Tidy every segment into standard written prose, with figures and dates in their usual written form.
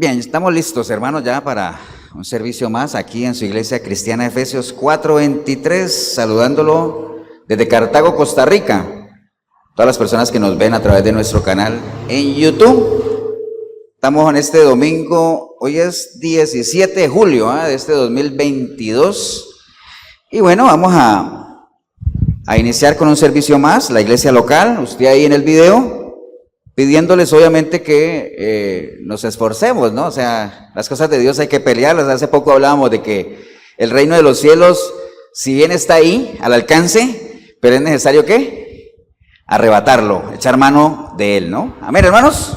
Bien, estamos listos, hermanos, ya para un servicio más aquí en su iglesia cristiana Efesios 4:23, saludándolo desde Cartago, Costa Rica. Todas las personas que nos ven a través de nuestro canal en YouTube. Estamos en este domingo, hoy es 17 de julio de este 2022. Y bueno, vamos a iniciar con un servicio más, la iglesia local, usted ahí en el video, pidiéndoles obviamente que nos esforcemos, ¿no? O sea, las cosas de Dios hay que pelearlas. Hace poco hablábamos de que el reino de los cielos, si bien está ahí, al alcance, pero es necesario ¿qué? Arrebatarlo, echar mano de él, ¿no? Amén, hermanos.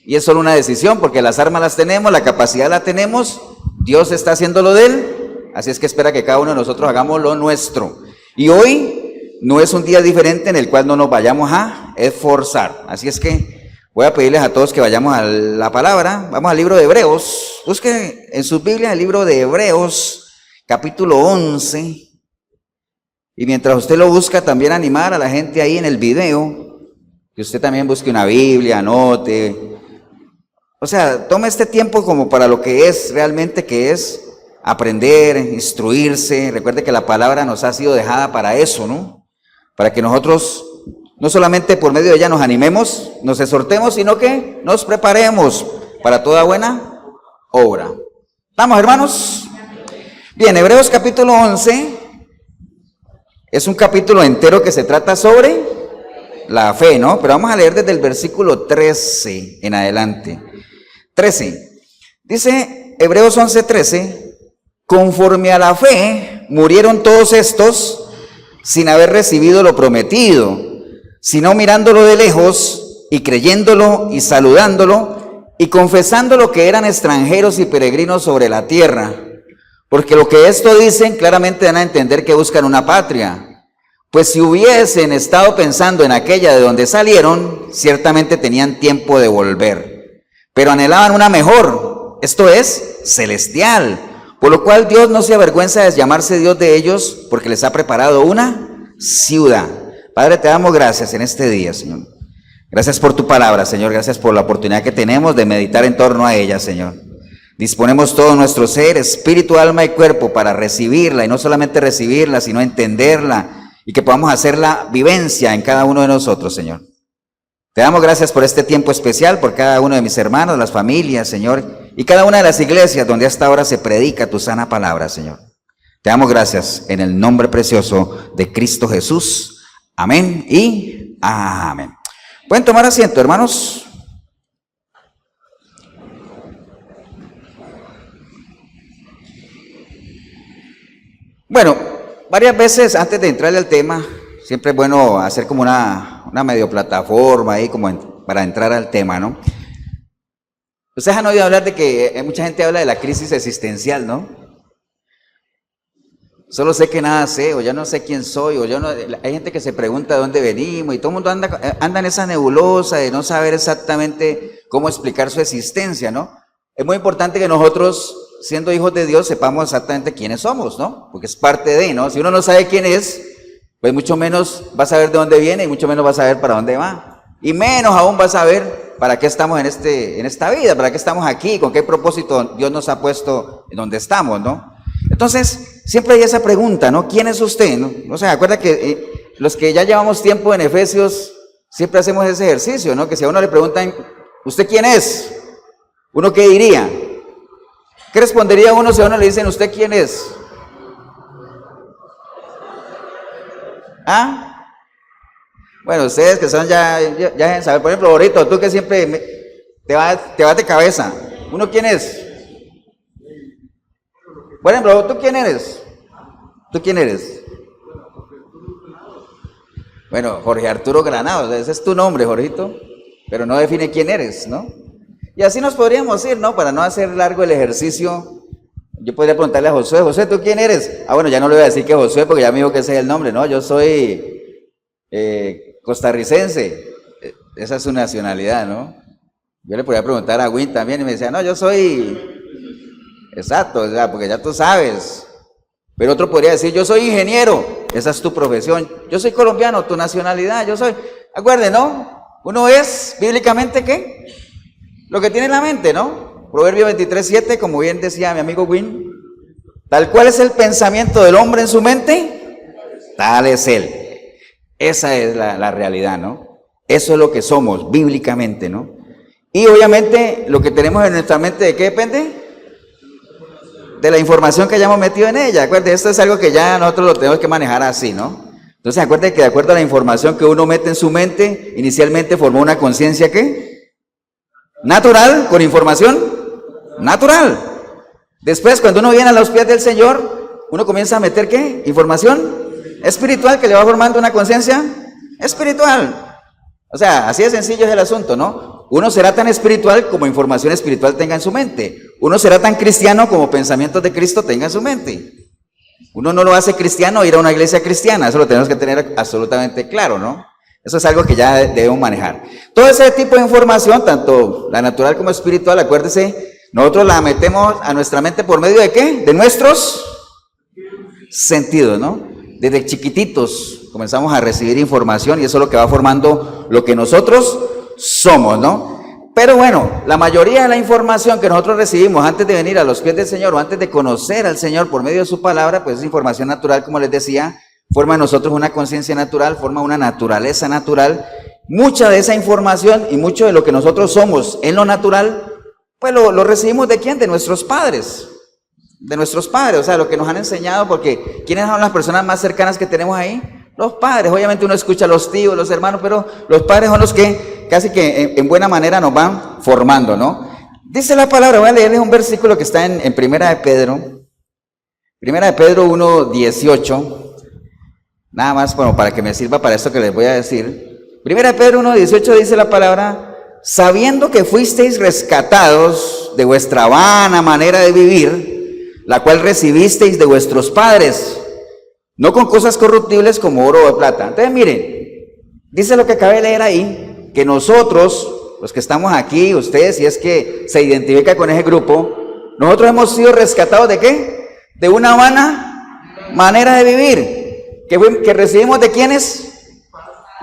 Y es solo una decisión, porque las armas las tenemos, la capacidad la tenemos, Dios está haciendo lo de él, así es que espera que cada uno de nosotros hagamos lo nuestro. Y hoy no es un día diferente en el cual no nos vayamos a esforzar. Así es que voy a pedirles a todos que vayamos a la palabra. Vamos al libro de Hebreos. Busquen en sus Biblias el libro de Hebreos, capítulo 11. Y mientras usted lo busca, también animar a la gente ahí en el video, que usted también busque una Biblia, anote. O sea, tome este tiempo como para lo que es realmente, que es aprender, instruirse. Recuerde que la palabra nos ha sido dejada para eso, ¿no? Para que nosotros no solamente por medio de ella nos animemos, nos exhortemos, sino que nos preparemos para toda buena obra. ¿Estamos, hermanos? Bien, Hebreos capítulo 11 es un capítulo entero que se trata sobre la fe, ¿no? Pero vamos a leer desde el versículo 13 en adelante. 13. Dice Hebreos 11:13, conforme a la fe murieron todos estos sin haber recibido lo prometido, sino mirándolo de lejos y creyéndolo y saludándolo y confesándolo que eran extranjeros y peregrinos sobre la tierra. Porque lo que esto dicen claramente dan a entender que buscan una patria. Pues si hubiesen estado pensando en aquella de donde salieron, ciertamente tenían tiempo de volver. Pero anhelaban una mejor, esto es, celestial. Por lo cual Dios no se avergüenza de llamarse Dios de ellos, porque les ha preparado una ciudad. Padre, te damos gracias en este día, Señor. Gracias por tu palabra, Señor. Gracias por la oportunidad que tenemos de meditar en torno a ella, Señor. Disponemos todo nuestro ser, espíritu, alma y cuerpo para recibirla, y no solamente recibirla, sino entenderla, y que podamos hacer la vivencia en cada uno de nosotros, Señor. Te damos gracias por este tiempo especial, por cada uno de mis hermanos, las familias, Señor, y cada una de las iglesias donde hasta ahora se predica tu sana palabra, Señor. Te damos gracias en el nombre precioso de Cristo Jesús. Amén y amén. ¿Pueden tomar asiento, hermanos? Bueno, varias veces antes de entrar al tema, siempre es bueno hacer como una medio plataforma ahí como para entrar al tema, ¿no? Ustedes han oído hablar de que mucha gente habla de la crisis existencial, ¿no? Solo sé que nada sé, o ya no sé quién soy, o yo no. Hay gente que se pregunta de dónde venimos, y todo el mundo anda en esa nebulosa de no saber exactamente cómo explicar su existencia, ¿no? Es muy importante que nosotros, siendo hijos de Dios, sepamos exactamente quiénes somos, ¿no? Porque es parte de, ¿no? Si uno no sabe quién es, pues mucho menos va a saber de dónde viene y mucho menos va a saber para dónde va. Y menos aún va a saber para qué estamos en esta vida, para qué estamos aquí, con qué propósito Dios nos ha puesto en donde estamos, ¿no? Entonces, siempre hay esa pregunta, ¿no? ¿Quién es usted? ¿No? O sea, acuerda que los que ya llevamos tiempo en Efesios, siempre hacemos ese ejercicio, ¿no? Que si a uno le preguntan, ¿usted quién es? ¿Uno qué diría? ¿Qué respondería uno si a uno le dicen, ¿usted quién es? ¿Ah? Bueno, ustedes que son ya saben, por ejemplo, Borrito, tú que siempre te vas de cabeza, ¿uno quién es? Por ejemplo, ¿tú quién eres? ¿Tú quién eres? Bueno, Jorge Arturo Granados, ese es tu nombre, Jorgito, pero no define quién eres, ¿no? Y así nos podríamos ir, ¿no? Para no hacer largo el ejercicio, yo podría preguntarle a Josué, Josué, ¿tú quién eres? Ah, bueno, ya no le voy a decir que Josué, porque ya me dijo que ese es el nombre, ¿no? Yo soy costarricense, esa es su nacionalidad, ¿no? Yo le podría preguntar a Win también y me decía, no, yo soy, exacto, o sea, porque ya tú sabes. Pero otro podría decir, yo soy ingeniero, esa es tu profesión. Yo soy colombiano, tu nacionalidad, yo soy, acuérdense, ¿no? Uno es, bíblicamente, ¿qué? Lo que tiene en la mente, ¿no? Proverbio 23:7, como bien decía mi amigo Win, tal cual es el pensamiento del hombre en su mente, tal es él. Esa es la realidad, ¿no? Eso es lo que somos bíblicamente, ¿no? Y obviamente lo que tenemos en nuestra mente, ¿de qué depende? De la información que hayamos metido en ella. Acuérdense, esto es algo que ya nosotros lo tenemos que manejar así, ¿no? Entonces acuérdense que de acuerdo a la información que uno mete en su mente, inicialmente formó una conciencia ¿qué? Natural, con información natural. Después, cuando uno viene a los pies del Señor, uno comienza a meter ¿qué? Información espiritual que le va formando una conciencia espiritual. O sea, así de sencillo es el asunto, ¿no? Uno será tan espiritual como información espiritual tenga en su mente. Uno será tan cristiano como pensamientos de Cristo tenga en su mente. Uno no lo hace cristiano ir a una iglesia cristiana, eso lo tenemos que tener absolutamente claro, ¿no? Eso es algo que ya debemos manejar. Todo ese tipo de información, tanto la natural como espiritual, acuérdese, nosotros la metemos a nuestra mente por medio de ¿qué? De nuestros sentidos, ¿no? Desde chiquititos comenzamos a recibir información y eso es lo que va formando lo que nosotros somos, ¿no? Pero bueno, la mayoría de la información que nosotros recibimos antes de venir a los pies del Señor o antes de conocer al Señor por medio de su palabra, pues es información natural, como les decía, forma en nosotros una conciencia natural, forma una naturaleza natural. Mucha de esa información y mucho de lo que nosotros somos en lo natural, pues lo recibimos ¿de quién? De nuestros padres. De nuestros padres, o sea, lo que nos han enseñado, porque ¿quiénes son las personas más cercanas que tenemos ahí? Los padres. Obviamente uno escucha a los tíos, los hermanos, pero los padres son los que casi que en buena manera nos van formando, ¿no? Dice la palabra, voy a leerles un versículo que está en Primera de Pedro 1:18, nada más bueno, para que me sirva para esto que les voy a decir. Primera de Pedro 1:18 dice la palabra, sabiendo que fuisteis rescatados de vuestra vana manera de vivir, la cual recibisteis de vuestros padres, no con cosas corruptibles como oro o plata. Entonces miren, dice lo que acabé de leer ahí, que nosotros, los que estamos aquí, ustedes, si es que se identifica con ese grupo, nosotros hemos sido rescatados ¿de qué? De una vana manera de vivir, que recibimos ¿de quiénes?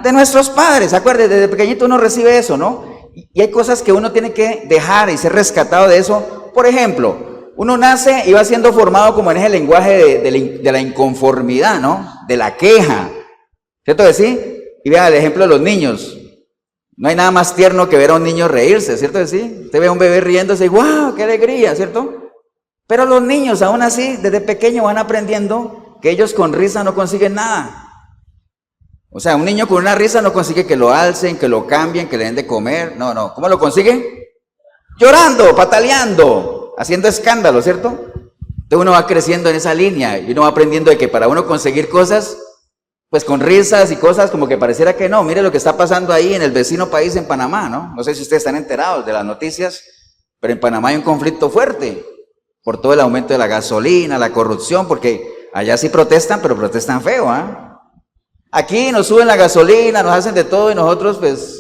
De nuestros padres. Acuérdense, desde pequeñito uno recibe eso, ¿no? Y hay cosas que uno tiene que dejar y ser rescatado de eso. Por ejemplo, uno nace y va siendo formado como en ese lenguaje de la inconformidad, ¿no? De la queja, ¿cierto que sí? Y vea el ejemplo de los niños. No hay nada más tierno que ver a un niño reírse, ¿cierto que sí? Usted ve a un bebé riéndose y ¡guau! ¡Qué alegría!, ¿cierto? Pero los niños aún así, desde pequeños van aprendiendo que ellos con risa no consiguen nada. O sea, un niño con una risa no consigue que lo alcen, que lo cambien, que le den de comer. No. ¿Cómo lo consigue? Llorando, pataleando, haciendo escándalo, ¿cierto? Entonces uno va creciendo en esa línea y uno va aprendiendo de que para uno conseguir cosas, pues con risas y cosas como que pareciera que no. Mire lo que está pasando ahí en el vecino país, en Panamá, ¿no? No sé si ustedes están enterados de las noticias, pero en Panamá hay un conflicto fuerte por todo el aumento de la gasolina, la corrupción, porque allá sí protestan, pero protestan feo, ¿ah? Aquí nos suben la gasolina, nos hacen de todo y nosotros pues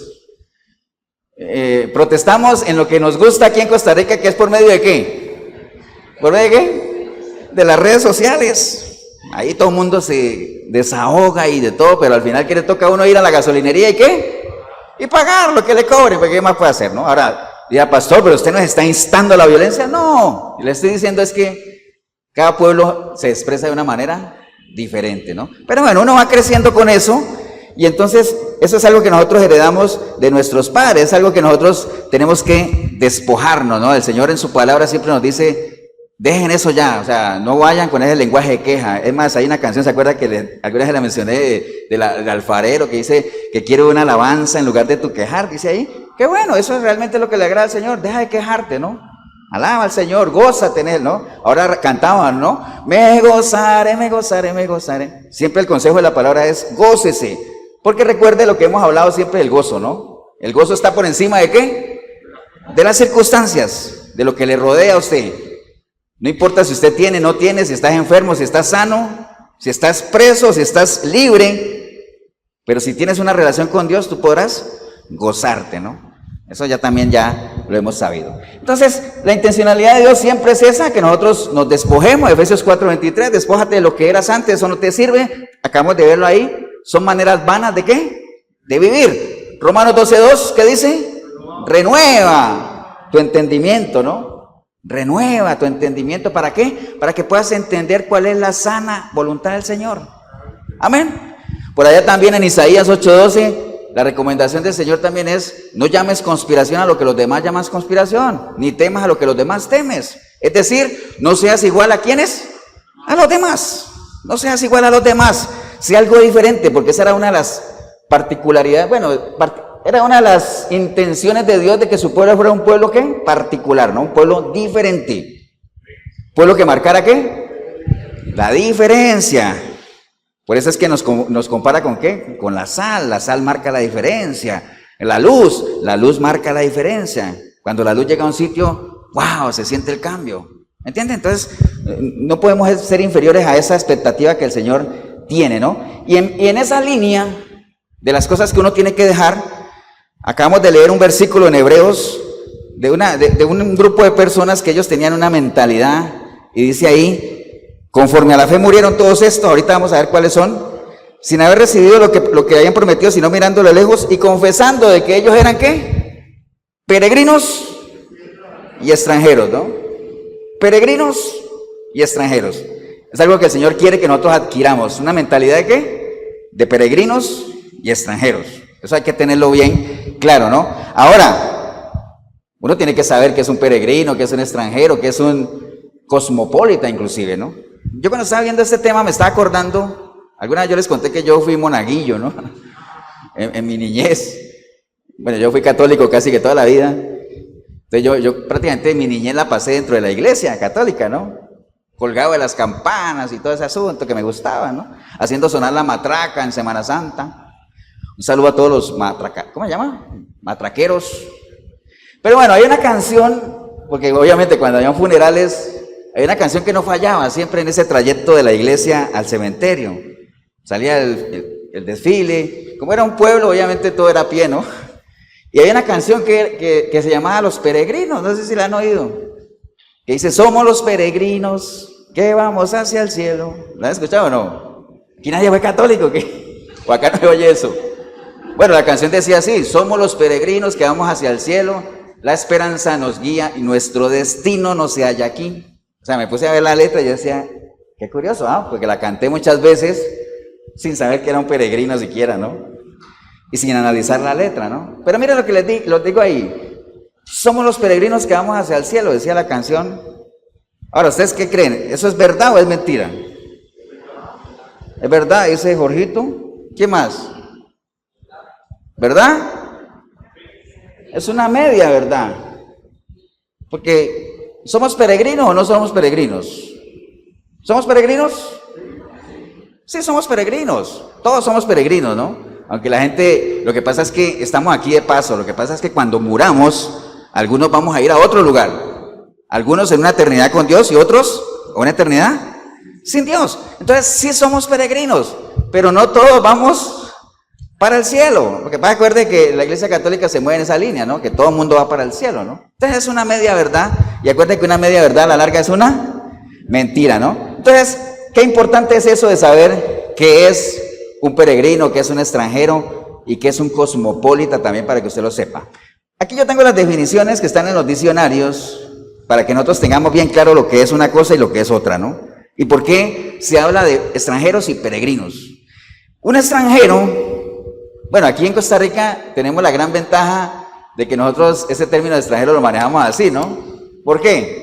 protestamos en lo que nos gusta aquí en Costa Rica, que es por medio de ¿qué? ¿Por medio de qué? De las redes sociales. Ahí todo el mundo se desahoga y de todo, pero al final ¿qué le toca a uno ir a la gasolinería y qué? Y pagar lo que le cobren, porque ¿qué más puede hacer, no? Ahora, dirá, pastor, pero usted nos está instando a la violencia. No, le estoy diciendo es que cada pueblo se expresa de una manera diferente, ¿no? Pero bueno, uno va creciendo con eso y entonces eso es algo que nosotros heredamos de nuestros padres, es algo que nosotros tenemos que despojarnos, ¿no? El Señor en su palabra siempre nos dice, dejen eso ya, o sea, no vayan con ese lenguaje de queja. Es más, hay una canción, ¿se acuerda que alguna vez la mencioné del alfarero que dice que quiere una alabanza en lugar de tu quejar? Dice ahí, qué bueno, eso es realmente lo que le agrada al Señor, deja de quejarte, ¿no? Alaba al Señor, gózate en Él, ¿no? Ahora cantaban, ¿no? Me gozaré, me gozaré, me gozaré. Siempre el consejo de la palabra es gócese, porque recuerde lo que hemos hablado siempre del gozo, ¿no? El gozo está por encima ¿de qué? De las circunstancias, de lo que le rodea a usted. No importa si usted tiene, no tiene, si estás enfermo, si estás sano, si estás preso, si estás libre, pero si tienes una relación con Dios, tú podrás gozarte, ¿no? Eso ya también ya lo hemos sabido. Entonces, la intencionalidad de Dios siempre es esa, que nosotros nos despojemos. Efesios 4:23, despójate de lo que eras antes, eso no te sirve. Acabamos de verlo ahí. Son maneras vanas ¿de qué? De vivir. Romanos 12:2, ¿qué dice? Renueva tu entendimiento, ¿no? Renueva tu entendimiento. ¿Para qué? Para que puedas entender cuál es la sana voluntad del Señor. Amén. Por allá también en Isaías 8:12, la recomendación del Señor también es: no llames conspiración a lo que los demás llaman conspiración, ni temas a lo que los demás temes. Es decir, no seas igual a quienes, a los demás. No seas igual a los demás. Sea algo diferente, porque esa era una de las particularidades, era una de las intenciones de Dios, de que su pueblo fuera un pueblo, ¿qué? Particular, ¿no? Un pueblo diferente. Pueblo que marcara, ¿qué? La diferencia. Por eso es que nos compara con ¿qué? Con la sal marca la diferencia. La luz marca la diferencia. Cuando la luz llega a un sitio, ¡wow!, se siente el cambio. ¿Entienden? Entonces, no podemos ser inferiores a esa expectativa que el Señor tiene, ¿no? Y en esa línea de las cosas que uno tiene que dejar, acabamos de leer un versículo en Hebreos de un grupo de personas que ellos tenían una mentalidad, y dice ahí: conforme a la fe murieron todos estos, ahorita vamos a ver cuáles son, sin haber recibido lo que habían prometido, sino mirándolo lejos y confesando de que ellos eran ¿qué? Peregrinos y extranjeros, ¿no? Peregrinos y extranjeros. Es algo que el Señor quiere que nosotros adquiramos, una mentalidad de ¿qué? De peregrinos y extranjeros. Eso hay que tenerlo bien claro, ¿no? Ahora, uno tiene que saber qué es un peregrino, qué es un extranjero, qué es un cosmopolita inclusive, ¿no? Yo cuando estaba viendo este tema me estaba acordando, alguna vez yo les conté que yo fui monaguillo, ¿no? En mi niñez. Bueno, yo fui católico casi que toda la vida. Entonces yo prácticamente mi niñez la pasé dentro de la iglesia católica, ¿no? Colgado de las campanas y todo ese asunto que me gustaba, ¿no? Haciendo sonar la matraca en Semana Santa. Un saludo a todos los ¿cómo se llama? Matraqueros. Pero bueno, hay una canción, porque obviamente cuando había funerales, hay una canción que no fallaba siempre en ese trayecto de la iglesia al cementerio. Salía el desfile. Como era un pueblo, obviamente todo era a pie, ¿no? Y hay una canción que se llamaba Los Peregrinos, no sé si la han oído, que dice: somos los peregrinos que vamos hacia el cielo. ¿La han escuchado o no? Aquí nadie fue católico, ¿qué? O acá no se oye eso. Bueno, la canción decía así: somos los peregrinos que vamos hacia el cielo, la esperanza nos guía y nuestro destino no se halla aquí. O sea, me puse a ver la letra y yo decía, qué curioso, ¿ah? Porque la canté muchas veces sin saber que era un peregrino siquiera, ¿no? Y sin analizar la letra, ¿no? Pero miren lo que les digo ahí: somos los peregrinos que vamos hacia el cielo, decía la canción. Ahora, ¿ustedes qué creen? ¿Eso es verdad o es mentira? ¿Es verdad? Dice Jorgito. ¿Quién más? ¿Verdad? Es una media verdad. Porque ¿somos peregrinos o no somos peregrinos? ¿Somos peregrinos? Sí, somos peregrinos. Todos somos peregrinos, ¿no? Aunque la gente, lo que pasa es que estamos aquí de paso. Lo que pasa es que cuando muramos, algunos vamos a ir a otro lugar. Algunos en una eternidad con Dios y otros a una eternidad sin Dios. Entonces sí somos peregrinos, pero no todos vamos para el cielo. Porque acuérdense que la Iglesia Católica se mueve en esa línea, ¿no? Que todo el mundo va para el cielo, ¿no? Entonces es una media verdad. Y acuérdense que una media verdad a la larga es una mentira, ¿no? Entonces, qué importante es eso de saber qué es un peregrino, qué es un extranjero y qué es un cosmopolita también, para que usted lo sepa. Aquí yo tengo las definiciones que están en los diccionarios para que nosotros tengamos bien claro lo que es una cosa y lo que es otra, ¿no? Y por qué se habla de extranjeros y peregrinos. Un extranjero, bueno, aquí en Costa Rica tenemos la gran ventaja de que nosotros ese término de extranjero lo manejamos así, ¿no? ¿Por qué?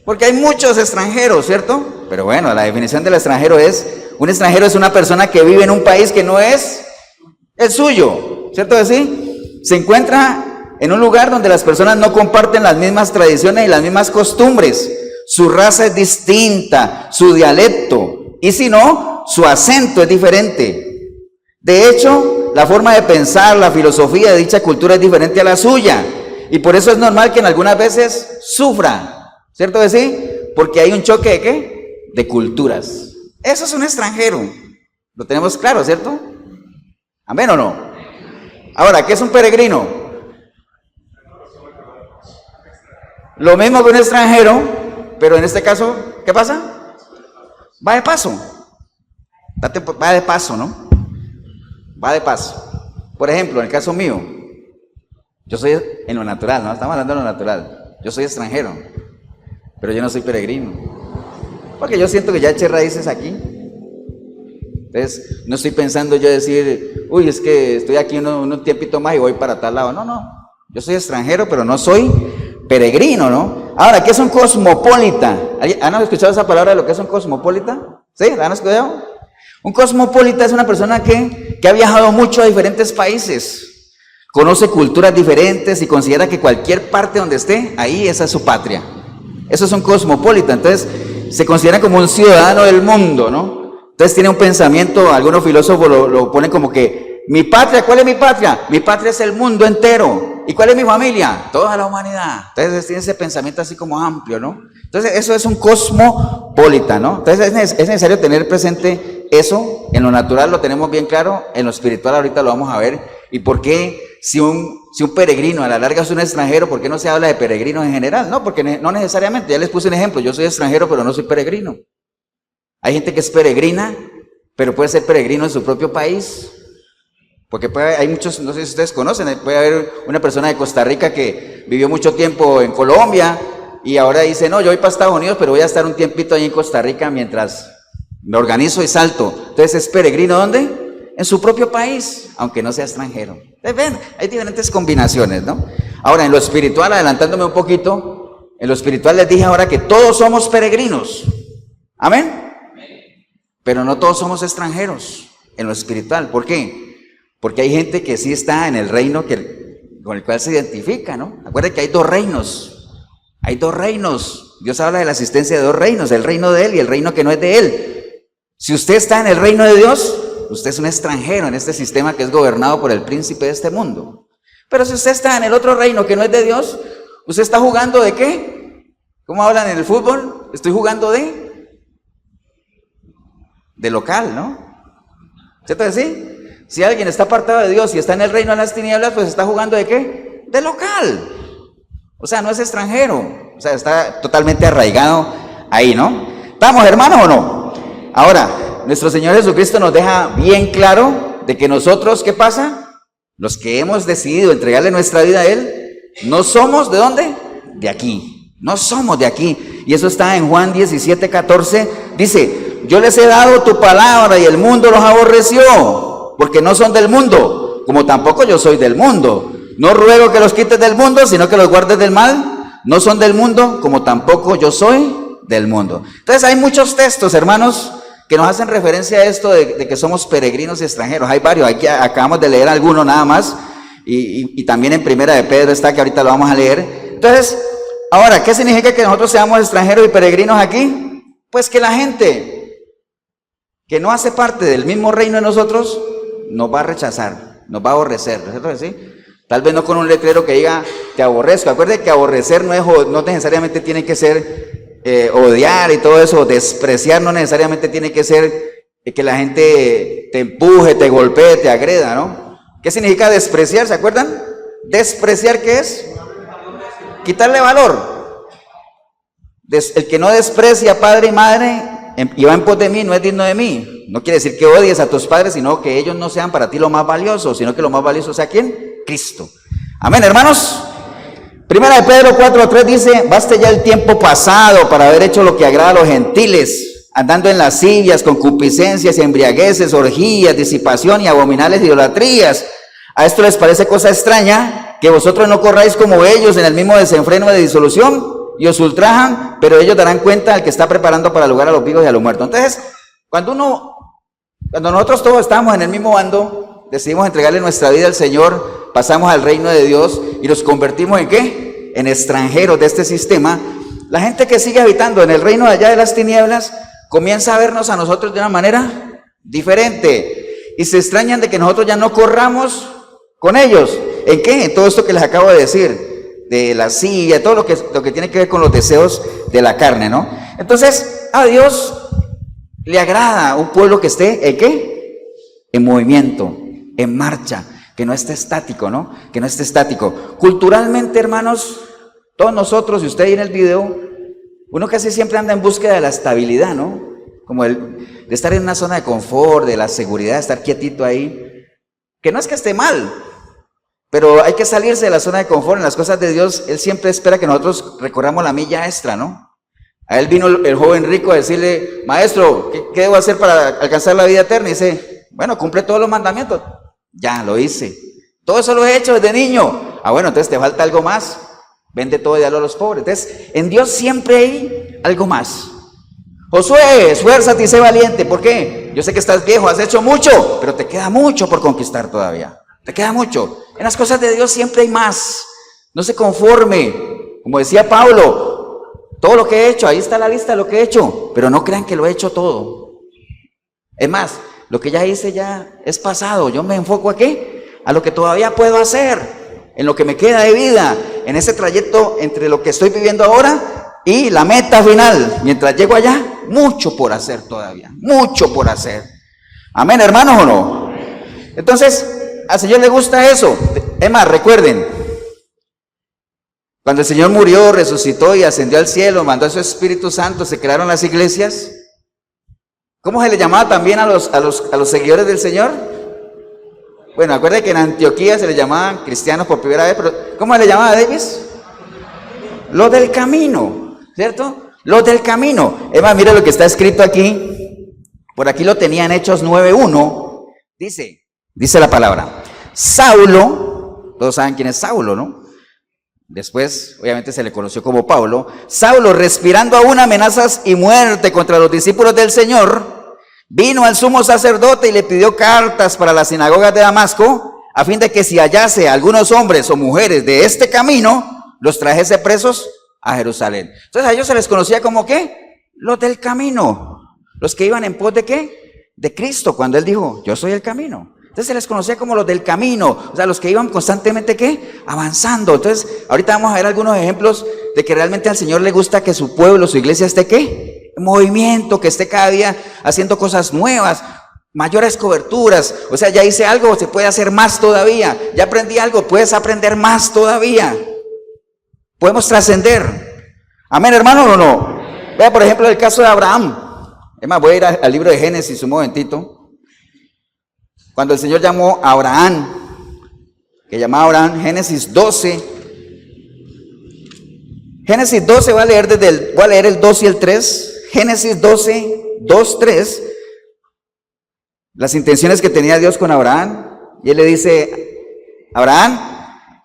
Porque hay muchos extranjeros, ¿cierto? Pero bueno, la definición del extranjero es: un extranjero es una persona que vive en un país que no es el suyo, ¿cierto que sí? Se encuentra en un lugar donde las personas no comparten las mismas tradiciones y las mismas costumbres. Su raza es distinta, su dialecto, y si no, su acento es diferente. De hecho, la forma de pensar, la filosofía de dicha cultura es diferente a la suya, y por eso es normal que en algunas veces sufra, ¿cierto que sí? Porque hay un choque de ¿qué? De culturas. Eso es un extranjero. Lo tenemos claro, ¿cierto? ¿Amén o no? Ahora, ¿qué es un peregrino? Lo mismo que un extranjero, pero en este caso, ¿qué pasa? Va de paso. Va de paso, ¿no? Va de paso. Por ejemplo, en el caso mío, yo soy en lo natural, ¿no? Estamos hablando de lo natural. yo soy extranjero, pero yo no soy peregrino. Porque yo siento que ya eché raíces aquí. Entonces, no estoy pensando yo decir, uy, es que estoy aquí un tiempito más y voy para tal lado. No, no. Yo soy extranjero, pero no soy peregrino, ¿no? Ahora, ¿qué es un cosmopolita? ¿Han escuchado esa palabra de lo que es un cosmopolita? ¿Sí? ¿La han escuchado? Un cosmopolita es una persona que ha viajado mucho a diferentes países, conoce culturas diferentes y considera que cualquier parte donde esté, ahí esa es su patria. Eso es un cosmopolita. Entonces, se considera como un ciudadano del mundo, ¿no? Entonces tiene un pensamiento, algunos filósofos lo ponen como que, mi patria, ¿cuál es mi patria? Mi patria es el mundo entero. ¿Y cuál es mi familia? Toda la humanidad. Entonces tiene ese pensamiento así como amplio, ¿no? Entonces eso es un cosmopolita, ¿no? Entonces es necesario tener presente eso. En lo natural lo tenemos bien claro, en lo espiritual ahorita lo vamos a ver. ¿Y por qué si un peregrino a la larga es un extranjero, por qué no se habla de peregrinos en general? No, porque no necesariamente. Ya les puse un ejemplo, yo soy extranjero pero no soy peregrino. Hay gente que es peregrina, pero puede ser peregrino en su propio país. Porque hay muchos, no sé si ustedes conocen, puede haber una persona de Costa Rica que vivió mucho tiempo en Colombia y ahora dice, no, yo voy para Estados Unidos, pero voy a estar un tiempito ahí en Costa Rica mientras me organizo y salto. Entonces es peregrino, ¿dónde? En su propio país, aunque no sea extranjero. Entonces, ven, hay diferentes combinaciones, ¿no? Ahora, en lo espiritual, adelantándome un poquito, en lo espiritual les dije ahora que todos somos peregrinos. ¿Amén? Pero no todos somos extranjeros en lo espiritual. ¿Por qué? Porque hay gente que sí está en el reino con el cual se identifica, ¿no? Acuérdense que hay dos reinos. Hay dos reinos. Dios habla de la existencia de dos reinos, el reino de Él y el reino que no es de Él. Si usted está en el reino de Dios, usted es un extranjero en este sistema que es gobernado por el príncipe de este mundo. Pero si usted está en el otro reino que no es de Dios, ¿usted está jugando de qué? ¿Cómo hablan en el fútbol? Estoy jugando de local, ¿no? ¿Cierto que sí? Si alguien está apartado de Dios y está en el reino de las tinieblas, pues está jugando de qué? De local. O sea, no es extranjero. O sea, está totalmente arraigado ahí, ¿no? ¿Estamos hermanos o no? Ahora, nuestro Señor Jesucristo nos deja bien claro de que nosotros, ¿qué pasa? Los que hemos decidido entregarle nuestra vida a Él, no somos, ¿de dónde? De aquí. No somos de aquí. Y eso está en Juan 17:14. Dice, yo les he dado tu palabra y el mundo los aborreció, porque no son del mundo, como tampoco yo soy del mundo. No ruego que los quites del mundo, sino que los guardes del mal. No son del mundo, como tampoco yo soy del mundo. Entonces hay muchos textos, hermanos, que nos hacen referencia a esto de que somos peregrinos y extranjeros. Hay varios, aquí acabamos de leer alguno nada más, y también en Primera de Pedro está, que ahorita lo vamos a leer. Entonces, ahora, ¿qué significa que nosotros seamos extranjeros y peregrinos aquí? Pues que la gente que no hace parte del mismo reino de nosotros, nos va a rechazar, nos va a aborrecer, ¿no es cierto? ¿Sí? Tal vez no con un letrero que diga, te aborrezco. Acuérdate que aborrecer no necesariamente tiene que ser odiar y todo eso, despreciar no necesariamente tiene que ser que la gente te empuje, te golpee, te agreda, ¿no? ¿Qué significa despreciar? ¿Se acuerdan? Despreciar, ¿qué es? Quitarle valor. El que no desprecia padre y madre y va en pos de mí, no es digno de mí. No quiere decir que odies a tus padres, sino que ellos no sean para ti lo más valioso, sino que lo más valioso sea ¿quién? Cristo. Amén, hermanos. Primera de Pedro 4:3 dice, baste ya el tiempo pasado para haber hecho lo que agrada a los gentiles, andando en lascivias, concupiscencias, embriagueces, orgías, disipación y abominables idolatrías. A esto les parece cosa extraña que vosotros no corráis como ellos en el mismo desenfreno de disolución, y os ultrajan, pero ellos darán cuenta al que está preparando para el lugar a los vivos y a los muertos. Entonces, cuando nosotros todos estamos en el mismo bando, decidimos entregarle nuestra vida al Señor, pasamos al reino de Dios y nos convertimos ¿en qué? En extranjeros de este sistema. La gente que sigue habitando en el reino de allá de las tinieblas comienza a vernos a nosotros de una manera diferente y se extrañan de que nosotros ya no corramos con ellos. ¿En qué? En todo esto que les acabo de decir, de la silla, todo lo que tiene que ver con los deseos de la carne, ¿no? Entonces, a Dios le agrada un pueblo que esté, ¿en qué? En movimiento, en marcha, que no esté estático, ¿no? Que no esté estático. Culturalmente, hermanos, todos nosotros, y usted ahí en el video, uno casi siempre anda en búsqueda de la estabilidad, ¿no? Como de estar en una zona de confort, de la seguridad, de estar quietito ahí. Que no es que esté mal, Pero hay que salirse de la zona de confort. En las cosas de Dios, Él siempre espera que nosotros recorramos la milla extra, ¿no? A él vino el joven rico a decirle, maestro, ¿qué debo hacer para alcanzar la vida eterna? Y dice, bueno, cumple todos los mandamientos. Ya, lo hice. Todo eso lo he hecho desde niño. Ah, bueno, entonces te falta algo más. Vende todo y dalo a los pobres. Entonces, en Dios siempre hay algo más. Josué, esfuérzate y sé valiente. ¿Por qué? Yo sé que estás viejo, has hecho mucho, pero te queda mucho por conquistar todavía. Te queda mucho. En las cosas de Dios siempre hay más. No se conforme. Como decía Pablo, todo lo que he hecho, ahí está la lista de lo que he hecho, pero no crean que lo he hecho todo. Es más, lo que ya hice ya es pasado. Yo me enfoco aquí a lo que todavía puedo hacer, en lo que me queda de vida, en ese trayecto entre lo que estoy viviendo ahora y la meta final. Mientras llego allá, mucho por hacer todavía, mucho por hacer. Amén, hermanos, ¿o no? Entonces, al Señor le gusta eso. Es más, recuerden, cuando el Señor murió, resucitó y ascendió al cielo, mandó a su Espíritu Santo, se crearon las iglesias. ¿Cómo se le llamaba también a los seguidores del Señor? Bueno, acuérdense que en Antioquía se le llamaban cristianos por primera vez, pero ¿cómo se le llamaba a Davis? Los del camino, ¿cierto? Los del camino. Es más, mire lo que está escrito aquí. Por aquí lo tenía en Hechos 9:1. Dice la palabra. Saulo, todos saben quién es Saulo, ¿no? Después, obviamente, se le conoció como Pablo. Saulo, respirando aún amenazas y muerte contra los discípulos del Señor, vino al sumo sacerdote y le pidió cartas para las sinagogas de Damasco, a fin de que si hallase a algunos hombres o mujeres de este camino, los trajese presos a Jerusalén. Entonces a ellos se les conocía como ¿qué? Los del camino. Los que iban en pos de ¿qué? De Cristo, cuando Él dijo, yo soy el camino. Entonces se les conocía como los del camino, o sea, los que iban constantemente, ¿qué? Avanzando. Entonces, ahorita vamos a ver algunos ejemplos de que realmente al Señor le gusta que su pueblo, su iglesia esté, ¿qué? En movimiento, que esté cada día haciendo cosas nuevas, mayores coberturas. O sea, ya hice algo, se puede hacer más todavía. Ya aprendí algo, puedes aprender más todavía. Podemos trascender. Amén, hermano, ¿o no? Vea, por ejemplo, el caso de Abraham. Es más, voy a ir al libro de Génesis un momentito. Cuando el Señor llamó a Abraham, que llamaba a Abraham, Génesis 12. Génesis 12, voy a leer el 2 y el 3. Génesis 12, 2, 3. Las intenciones que tenía Dios con Abraham. Y Él le dice, Abraham,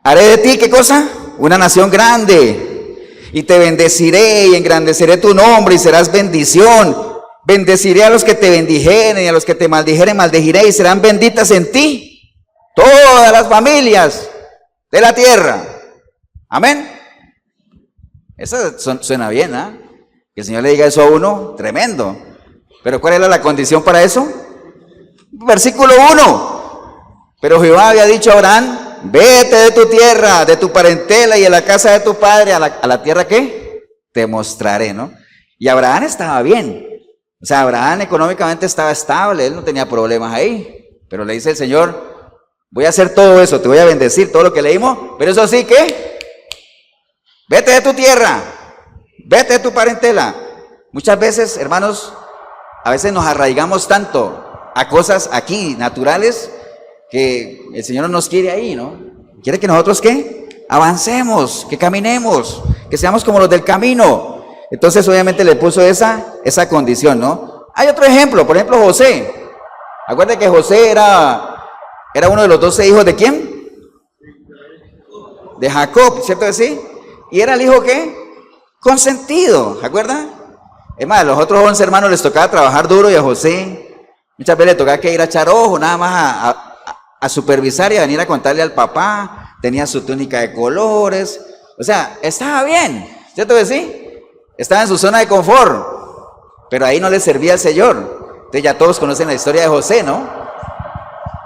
haré de ti, ¿qué cosa? Una nación grande. Y te bendeciré y engrandeceré tu nombre y serás bendición. Bendeciré a los que te bendijeren y a los que te maldijeren, maldeciré y serán benditas en ti todas las familias de la tierra. Amén. Eso suena bien, ¿ah? Que el Señor le diga eso a uno, tremendo. Pero ¿cuál era la condición para eso? Versículo 1. Pero Jehová había dicho a Abraham, vete de tu tierra, de tu parentela y de la casa de tu padre, a la tierra que te mostraré, ¿no? Y Abraham estaba bien. O sea, Abraham económicamente estaba estable, él no tenía problemas ahí. Pero le dice el Señor, voy a hacer todo eso, te voy a bendecir, todo lo que leímos. Pero eso sí, ¿qué? Vete de tu tierra, vete de tu parentela. Muchas veces, hermanos, a veces nos arraigamos tanto a cosas aquí, naturales, que el Señor no nos quiere ahí, ¿no? Quiere que nosotros, ¿qué? Avancemos, que caminemos, que seamos como los del camino. Entonces obviamente le puso esa condición, ¿no? Hay otro ejemplo, por ejemplo José. Acuérdense que José era uno de los 12 hijos de ¿quién? De Jacob, ¿cierto que sí? Y era el hijo ¿qué? Consentido, ¿se acuerdan? Es más, a los otros 11 hermanos les tocaba trabajar duro y a José muchas veces le tocaba que ir a echar ojo, nada más a supervisar y a venir a contarle al papá. Tenía su túnica de colores, o sea, estaba bien, ¿cierto que sí? Estaba en su zona de confort, pero ahí no le servía al Señor. Entonces ya todos conocen la historia de José, ¿no?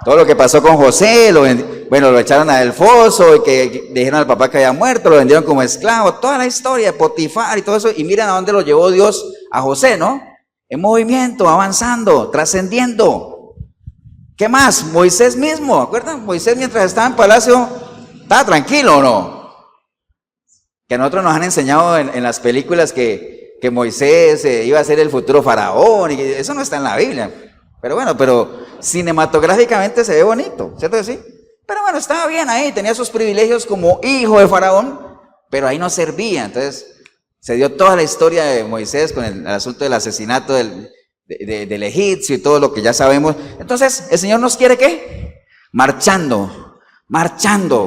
Todo lo que pasó con José, lo echaron al foso, y que dijeron al papá que había muerto, lo vendieron como esclavo, toda la historia de Potifar y todo eso, y miren a dónde lo llevó Dios a José, ¿no? En movimiento, avanzando, trascendiendo. ¿Qué más? Moisés mismo, ¿acuerdan? Moisés mientras estaba en palacio, estaba tranquilo, ¿o no? Que a nosotros nos han enseñado en las películas que Moisés iba a ser el futuro faraón, y eso no está en la Biblia. Pero bueno, pero cinematográficamente se ve bonito, ¿cierto que sí? Pero bueno, estaba bien ahí, tenía sus privilegios como hijo de Faraón, pero ahí no servía. Entonces se dio toda la historia de Moisés con el asunto del asesinato del egipcio y todo lo que ya sabemos. Entonces el Señor nos quiere ¿qué? Marchando.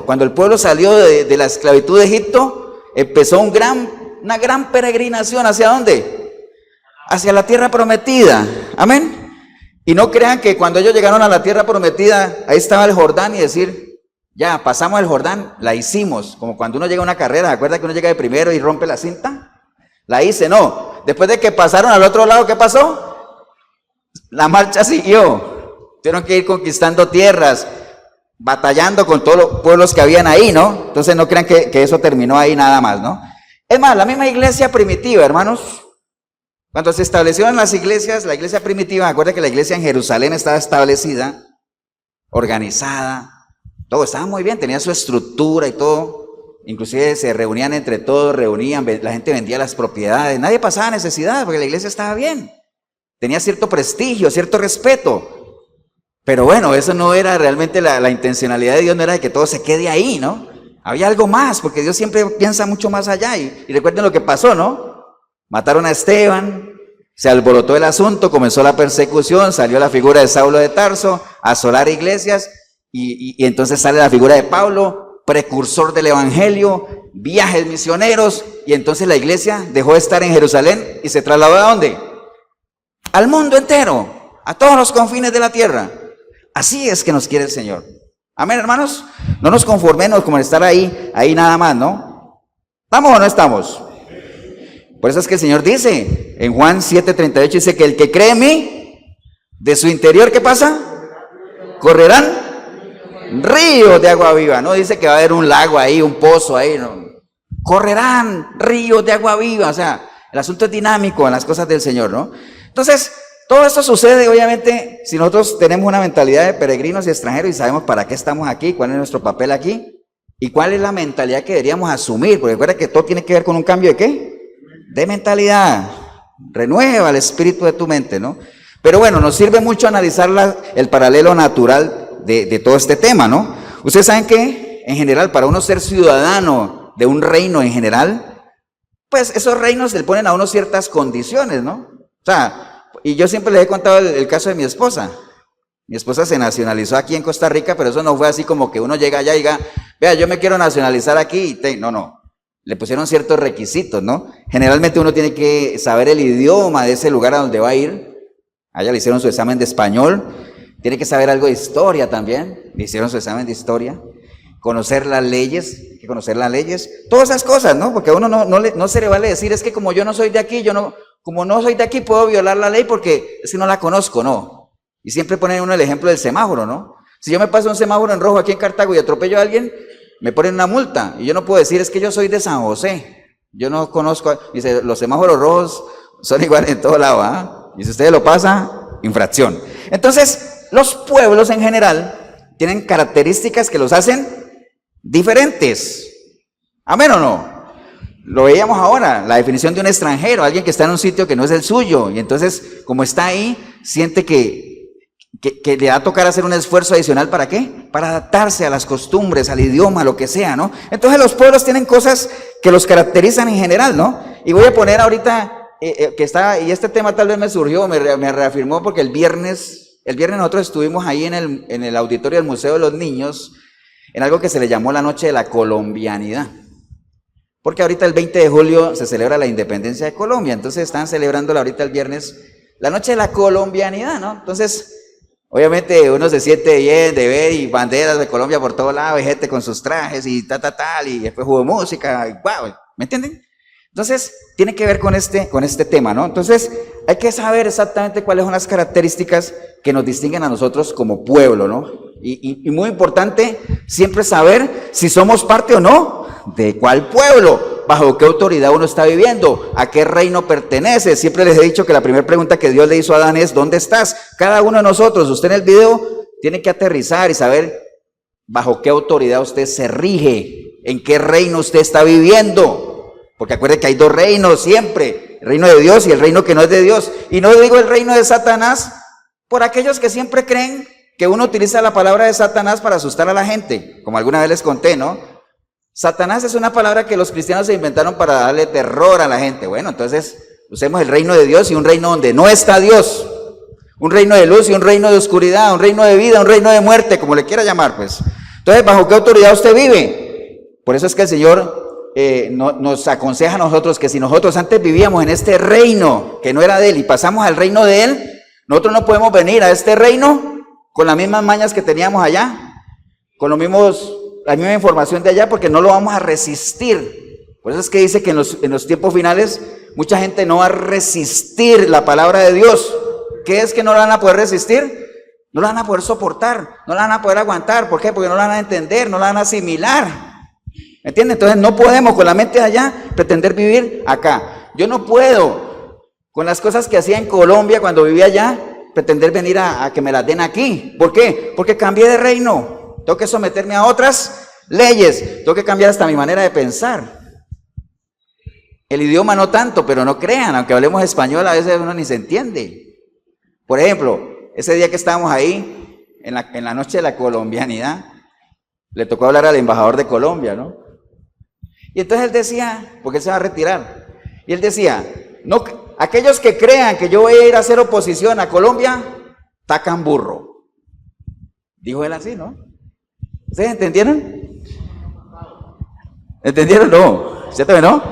Cuando el pueblo salió de la esclavitud de Egipto, empezó una gran peregrinación. ¿Hacia dónde? Hacia la tierra prometida. Amén. Y no crean que cuando ellos llegaron a la tierra prometida, ahí estaba el Jordán y decir, ya pasamos el Jordán, la hicimos. Como cuando uno llega a una carrera, ¿se acuerda que uno llega de primero y rompe la cinta? La hice, no. Después de que pasaron al otro lado, ¿qué pasó? La marcha siguió. Tuvieron que ir conquistando tierras, batallando con todos los pueblos que habían ahí, ¿no? Entonces no crean que eso terminó ahí nada más, ¿no? Es más, la misma iglesia primitiva, hermanos, cuando se establecieron las iglesias, la iglesia primitiva, acuérdense que la iglesia en Jerusalén estaba establecida, organizada, todo estaba muy bien, tenía su estructura y todo, inclusive se reunían entre todos, la gente vendía las propiedades, nadie pasaba necesidad porque la iglesia estaba bien, tenía cierto prestigio, cierto respeto, pero bueno, eso no era realmente la intencionalidad de Dios, no era de que todo se quede ahí, ¿no? Había algo más, porque Dios siempre piensa mucho más allá, y recuerden lo que pasó, ¿no? Mataron a Esteban, se alborotó el asunto, comenzó la persecución, salió la figura de Saulo de Tarso, a asolar iglesias, y entonces sale la figura de Pablo, precursor del evangelio, viajes misioneros, y entonces la iglesia dejó de estar en Jerusalén y se trasladó ¿a dónde? Al mundo entero, a todos los confines de la tierra. Así es que nos quiere el Señor. Amén, hermanos. No nos conformemos con estar ahí nada más, ¿no? ¿Estamos o no estamos? Por eso es que el Señor dice, en Juan 7:38, dice que el que cree en mí, de su interior, ¿qué pasa? Correrán ríos de agua viva. No dice que va a haber un lago ahí, un pozo ahí, no. Correrán ríos de agua viva. O sea, el asunto es dinámico en las cosas del Señor, ¿no? Entonces, todo esto sucede, obviamente, si nosotros tenemos una mentalidad de peregrinos y extranjeros y sabemos para qué estamos aquí, cuál es nuestro papel aquí, y cuál es la mentalidad que deberíamos asumir, porque recuerda que todo tiene que ver con un cambio de ¿qué? De mentalidad. Renueva el espíritu de tu mente, ¿no? Pero bueno, nos sirve mucho analizar el paralelo natural de todo este tema, ¿no? Ustedes saben que, en general, para uno ser ciudadano de un reino en general, pues esos reinos le ponen a uno ciertas condiciones, ¿no? O sea, y yo siempre les he contado el caso de mi esposa. Mi esposa se nacionalizó aquí en Costa Rica, pero eso no fue así como que uno llega allá y diga, vea, yo me quiero nacionalizar aquí. No. Le pusieron ciertos requisitos, ¿no? Generalmente uno tiene que saber el idioma de ese lugar a donde va a ir. Allá le hicieron su examen de español. Tiene que saber algo de historia también. Le hicieron su examen de historia. Conocer las leyes, hay que conocer las leyes. Todas esas cosas, ¿no? Porque a uno no se le vale decir, es que como yo no soy de aquí, como no soy de aquí, puedo violar la ley porque es que no la conozco, no. Y siempre ponen uno el ejemplo del semáforo, ¿no? Si yo me paso un semáforo en rojo aquí en Cartago y atropello a alguien, me ponen una multa. Y yo no puedo decir, es que yo soy de San José. Yo no conozco. Dice, los semáforos rojos son iguales en todo lado, ¿ah? Y si usted lo pasa, infracción. Entonces, los pueblos en general tienen características que los hacen diferentes. ¿Amén o no? Lo veíamos ahora, la definición de un extranjero, alguien que está en un sitio que no es el suyo, y entonces, como está ahí, siente que le va a tocar hacer un esfuerzo adicional, ¿para qué? Para adaptarse a las costumbres, al idioma, lo que sea, ¿no? Entonces los pueblos tienen cosas que los caracterizan en general, ¿no? Y voy a poner ahorita, y este tema tal vez me surgió, me reafirmó, porque el viernes nosotros estuvimos ahí en el auditorio del Museo de los Niños, en algo que se le llamó la Noche de la Colombianidad. Porque ahorita el 20 de julio se celebra la independencia de Colombia, entonces están celebrándola ahorita el viernes, la Noche de la Colombianidad, ¿no? Entonces, obviamente uno se siente bien de ver y banderas de Colombia por todos lados, y gente con sus trajes y tal, y después hubo música, y wow, ¿me entienden? Entonces, tiene que ver con este tema, ¿no? Entonces, hay que saber exactamente cuáles son las características que nos distinguen a nosotros como pueblo, ¿no? Y muy importante, siempre saber si somos parte o no de cuál pueblo, bajo qué autoridad uno está viviendo, a qué reino pertenece. Siempre les he dicho que la primera pregunta que Dios le hizo a Adán es, ¿dónde estás? Cada uno de nosotros, usted en el video, tiene que aterrizar y saber bajo qué autoridad usted se rige, en qué reino usted está viviendo. Porque acuerde que hay dos reinos siempre, el reino de Dios y el reino que no es de Dios. Y no digo el reino de Satanás por aquellos que siempre creen que uno utiliza la palabra de Satanás para asustar a la gente, como alguna vez les conté, ¿no? Satanás es una palabra que los cristianos se inventaron para darle terror a la gente. Bueno, entonces usemos el reino de Dios y un reino donde no está Dios. Un reino de luz y un reino de oscuridad, un reino de vida, un reino de muerte, como le quiera llamar, pues. Entonces, ¿bajo qué autoridad usted vive? Por eso es que el Señor nos aconseja a nosotros que si nosotros antes vivíamos en este reino que no era de Él y pasamos al reino de Él, nosotros no podemos venir a este reino con las mismas mañas que teníamos allá, con la misma información de allá, porque no lo vamos a resistir. Por eso es que dice que en los tiempos finales mucha gente no va a resistir la palabra de Dios. ¿Qué es que no la van a poder resistir? No la van a poder soportar, no la van a poder aguantar. ¿Por qué? Porque no la van a entender, no la van a asimilar. ¿Me entienden? Entonces no podemos con la mente de allá pretender vivir acá. Yo no puedo con las cosas que hacía en Colombia cuando vivía allá pretender venir a que me las den aquí. ¿Por qué? Porque cambié de reino. Tengo que someterme a otras leyes. Tengo que cambiar hasta mi manera de pensar. El idioma no tanto, pero no crean, aunque hablemos español a veces uno ni se entiende. Por ejemplo, ese día que estábamos ahí, en la noche de la colombianidad, le tocó hablar al embajador de Colombia, ¿no? Y entonces él decía, porque él se va a retirar, y él decía, no, aquellos que crean que yo voy a ir a hacer oposición a Colombia, tacan burro. Dijo él así, ¿no? ¿Ustedes entendieron? ¿Entendieron? No. ¿Cierto que no?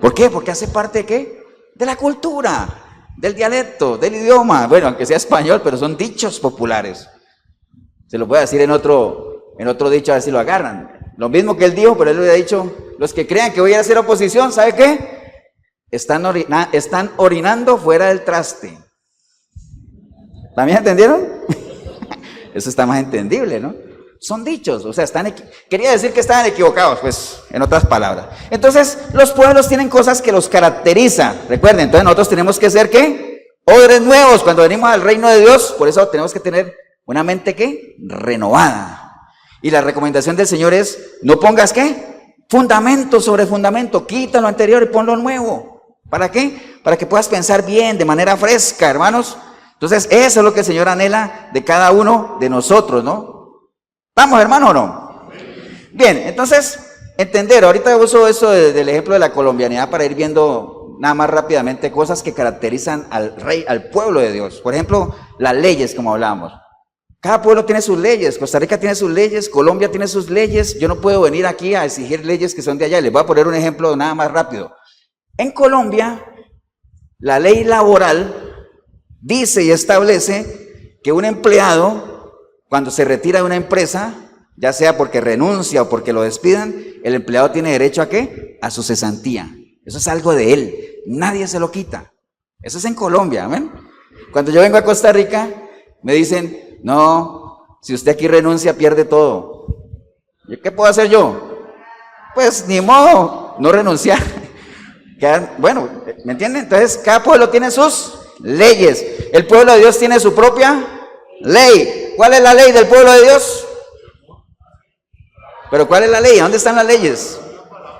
¿Por qué? Porque hace parte de ¿qué? De la cultura, del dialecto, del idioma. Bueno, aunque sea español, pero son dichos populares. Se lo voy a decir en otro dicho, a ver si lo agarran. Lo mismo que él dijo, pero él le ha dicho, los que crean que voy a hacer oposición, ¿sabe qué? Están orinando fuera del traste. ¿También entendieron? Eso está más entendible, ¿no? Son dichos, o sea, quería decir que estaban equivocados, pues, en otras palabras. Entonces, los pueblos tienen cosas que los caracterizan. Recuerden, entonces nosotros tenemos que ser, ¿qué? Odres nuevos cuando venimos al reino de Dios. Por eso tenemos que tener una mente, ¿qué? Renovada. Y la recomendación del Señor es, no pongas, ¿qué? Fundamento sobre fundamento. Quita lo anterior y pon lo nuevo. ¿Para qué? Para que puedas pensar bien, de manera fresca, hermanos. Entonces, eso es lo que el Señor anhela de cada uno de nosotros, ¿no? ¿Vamos, hermano, o no? Bien, entonces, entender, ahorita uso eso del ejemplo de la colombianidad para ir viendo nada más rápidamente cosas que caracterizan al pueblo de Dios. Por ejemplo, las leyes, como hablábamos. Cada pueblo tiene sus leyes, Costa Rica tiene sus leyes, Colombia tiene sus leyes. Yo no puedo venir aquí a exigir leyes que son de allá. Les voy a poner un ejemplo nada más rápido. En Colombia, la ley laboral dice y establece que un empleado, cuando se retira de una empresa, ya sea porque renuncia o porque lo despidan, el empleado tiene derecho ¿a qué? A su cesantía. Eso es algo de él, nadie se lo quita. Eso es en Colombia, ¿amén? Cuando yo vengo a Costa Rica, me dicen, no, si usted aquí renuncia, pierde todo. ¿Qué puedo hacer yo? Pues ni modo, no renunciar. Bueno, ¿me entienden? Entonces, cada pueblo tiene sus leyes. El pueblo de Dios tiene su propia ley. ¿Cuál es la ley del pueblo de Dios? ¿Pero cuál es la ley? ¿Dónde están las leyes?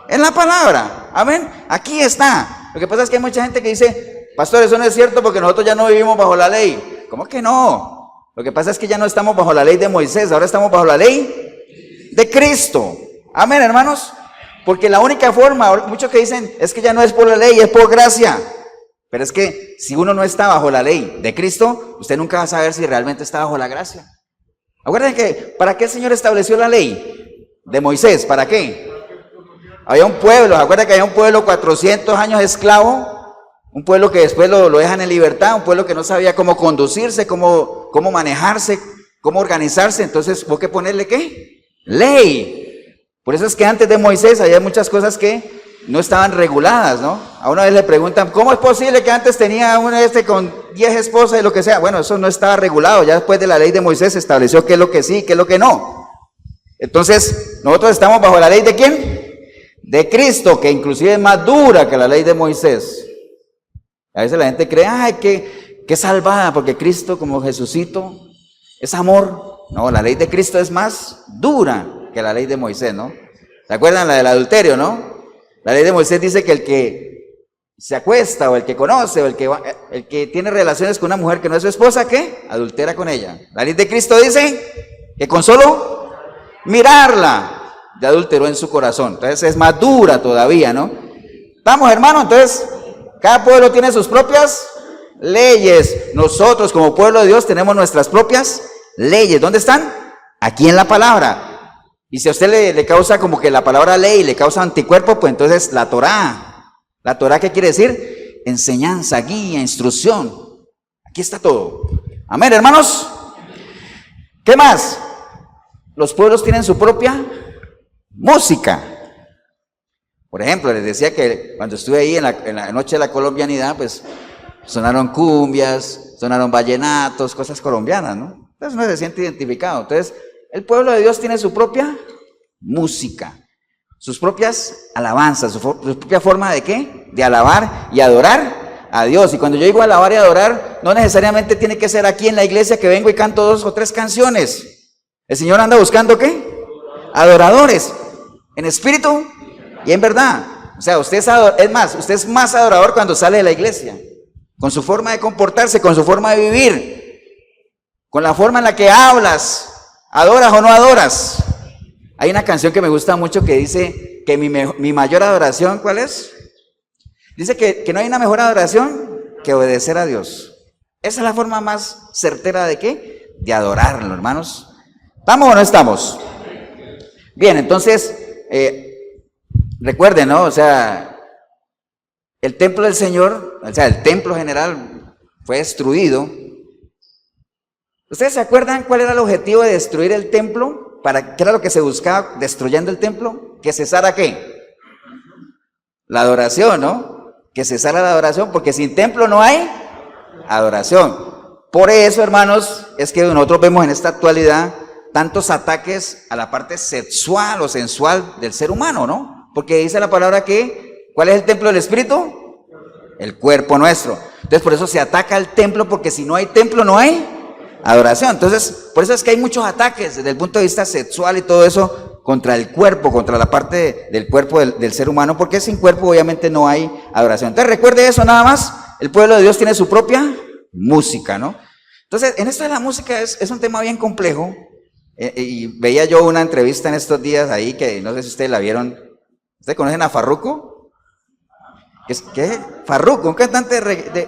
En la palabra. Amén. Aquí está. Lo que pasa es que hay mucha gente que dice, pastor, eso no es cierto porque nosotros ya no vivimos bajo la ley. ¿Cómo que no? Lo que pasa es que ya no estamos bajo la ley de Moisés, ahora estamos bajo la ley de Cristo. Amén, hermanos. Porque la única forma, muchos que dicen, es que ya no es por la ley, es por gracia. Pero es que si uno no está bajo la ley de Cristo, usted nunca va a saber si realmente está bajo la gracia. Acuérdense que, ¿para qué el Señor estableció la ley de Moisés? ¿Para qué? Había un pueblo, acuérdense que había un pueblo 400 años esclavo, un pueblo que después lo dejan en libertad, un pueblo que no sabía cómo conducirse, cómo manejarse, cómo organizarse. Entonces, ¿hubo que ponerle qué? Ley. Por eso es que antes de Moisés había muchas cosas que no estaban reguladas, ¿no? A una vez le preguntan, ¿cómo es posible que antes tenía uno con 10 esposas y lo que sea? Bueno, eso no estaba regulado. Ya después de la ley de Moisés se estableció qué es lo que sí, qué es lo que no. Entonces, nosotros estamos bajo la ley ¿de quién? De Cristo, que inclusive es más dura que la ley de Moisés. A veces la gente cree, ay, que salvada, porque Cristo como Jesucito es amor. No, la ley de Cristo es más dura que la ley de Moisés, ¿no? ¿Se acuerdan la del adulterio, no? La ley de Moisés dice que el que se acuesta, o el que conoce, o el que tiene relaciones con una mujer que no es su esposa, ¿qué? Adultera con ella. La ley de Cristo dice que con solo mirarla ya adulteró en su corazón. Entonces es más dura todavía, ¿no? Vamos, hermano, entonces cada pueblo tiene sus propias leyes. Nosotros como pueblo de Dios tenemos nuestras propias leyes. ¿Dónde están? Aquí en la palabra. Y si a usted le causa como que la palabra ley le causa anticuerpo, pues entonces la Torá. ¿La Torá qué quiere decir? Enseñanza, guía, instrucción. Aquí está todo. Amén, hermanos. ¿Qué más? Los pueblos tienen su propia música. Por ejemplo, les decía que cuando estuve ahí en la noche de la colombianidad, pues sonaron cumbias, sonaron vallenatos, cosas colombianas, ¿no? Entonces uno se siente identificado. Entonces, el pueblo de Dios tiene su propia música, sus propias alabanzas, su propia forma de ¿qué? De alabar y adorar a Dios. Y cuando yo digo alabar y adorar, no necesariamente tiene que ser aquí en la iglesia que vengo y canto 2 o 3 canciones. El Señor anda buscando ¿qué? Adoradores, en espíritu y en verdad. O sea, usted es más adorador cuando sale de la iglesia, con su forma de comportarse, con su forma de vivir, con la forma en la que hablas, adoras o no adoras. Hay una canción que me gusta mucho que dice que mi mayor adoración, ¿cuál es? Dice que no hay una mejor adoración que obedecer a Dios. Esa es la forma más certera de ¿qué? De adorarlo, hermanos. ¿Estamos o no estamos? Bien, entonces, recuerden, ¿no? O sea, el templo del Señor, o sea, el templo general fue destruido. ¿Ustedes se acuerdan cuál era el objetivo de destruir el templo? ¿Qué era lo que se buscaba destruyendo el templo? Que cesara ¿qué? La adoración, ¿no? Que cesara la adoración, porque sin templo no hay adoración. Por eso, hermanos, es que nosotros vemos en esta actualidad tantos ataques a la parte sexual o sensual del ser humano, ¿no? Porque dice la palabra que, ¿cuál es el templo del Espíritu? El cuerpo nuestro. Entonces, por eso se ataca el templo, porque si no hay templo, no hay adoración. Entonces, por eso es que hay muchos ataques desde el punto de vista sexual y todo eso contra el cuerpo, contra la parte del cuerpo del ser humano, porque sin cuerpo obviamente no hay adoración. Entonces, recuerde eso nada más, el pueblo de Dios tiene su propia música, ¿no? Entonces, en esto de la música es un tema bien complejo, y veía yo una entrevista en estos días ahí, que no sé si ustedes la vieron. ¿Ustedes conocen a Farruko? ¿Qué? Farruko, un cantante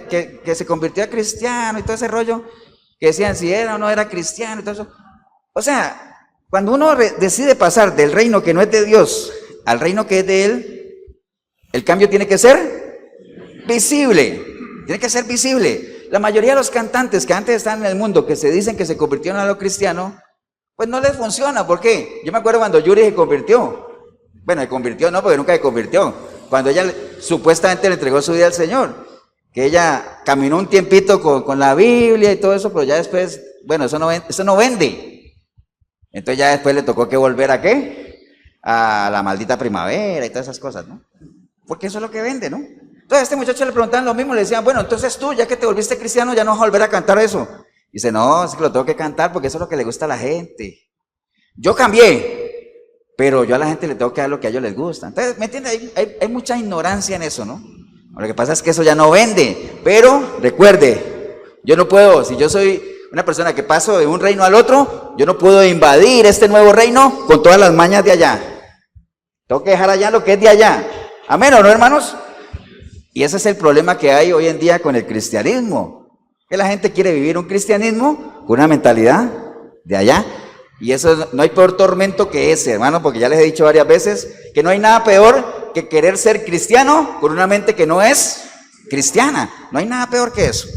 que se convirtió a cristiano y todo ese rollo, que decían si era o no era cristiano y todo eso. O sea, cuando uno decide pasar del reino que no es de Dios al reino que es de Él, el cambio tiene que ser visible, tiene que ser visible. La mayoría de los cantantes que antes estaban en el mundo, que se dicen que se convirtieron a lo cristiano, pues no les funciona. ¿Por qué? Yo me acuerdo cuando Yuri se convirtió. Bueno, se convirtió no, porque nunca se convirtió. Cuando ella supuestamente le entregó su vida al Señor, que ella caminó un tiempito con la Biblia y todo eso, pero ya después, bueno, eso no vende. Entonces ya después le tocó que volver ¿a qué? A la maldita primavera y todas esas cosas, ¿no? Porque eso es lo que vende, ¿no? Entonces a este muchacho le preguntaban lo mismo, le decían, bueno, entonces tú, ya que te volviste cristiano, ya no vas a volver a cantar eso. Dice, no, es que lo tengo que cantar porque eso es lo que le gusta a la gente. Yo cambié, pero yo a la gente le tengo que dar lo que a ellos les gusta. Entonces, ¿me entiendes? Hay mucha ignorancia en eso, ¿no? Lo que pasa es que eso ya no vende. Pero recuerde, yo no puedo, si yo soy una persona que paso de un reino al otro, yo no puedo invadir este nuevo reino con todas las mañas de allá. Tengo que dejar allá lo que es de allá. Amén, ¿o no, hermanos? Y ese es el problema que hay hoy en día con el cristianismo. Que la gente quiere vivir un cristianismo con una mentalidad de allá. Y eso, no hay peor tormento que ese, hermano, porque ya les he dicho varias veces que no hay nada peor que querer ser cristiano con una mente que no es cristiana. No hay nada peor que eso.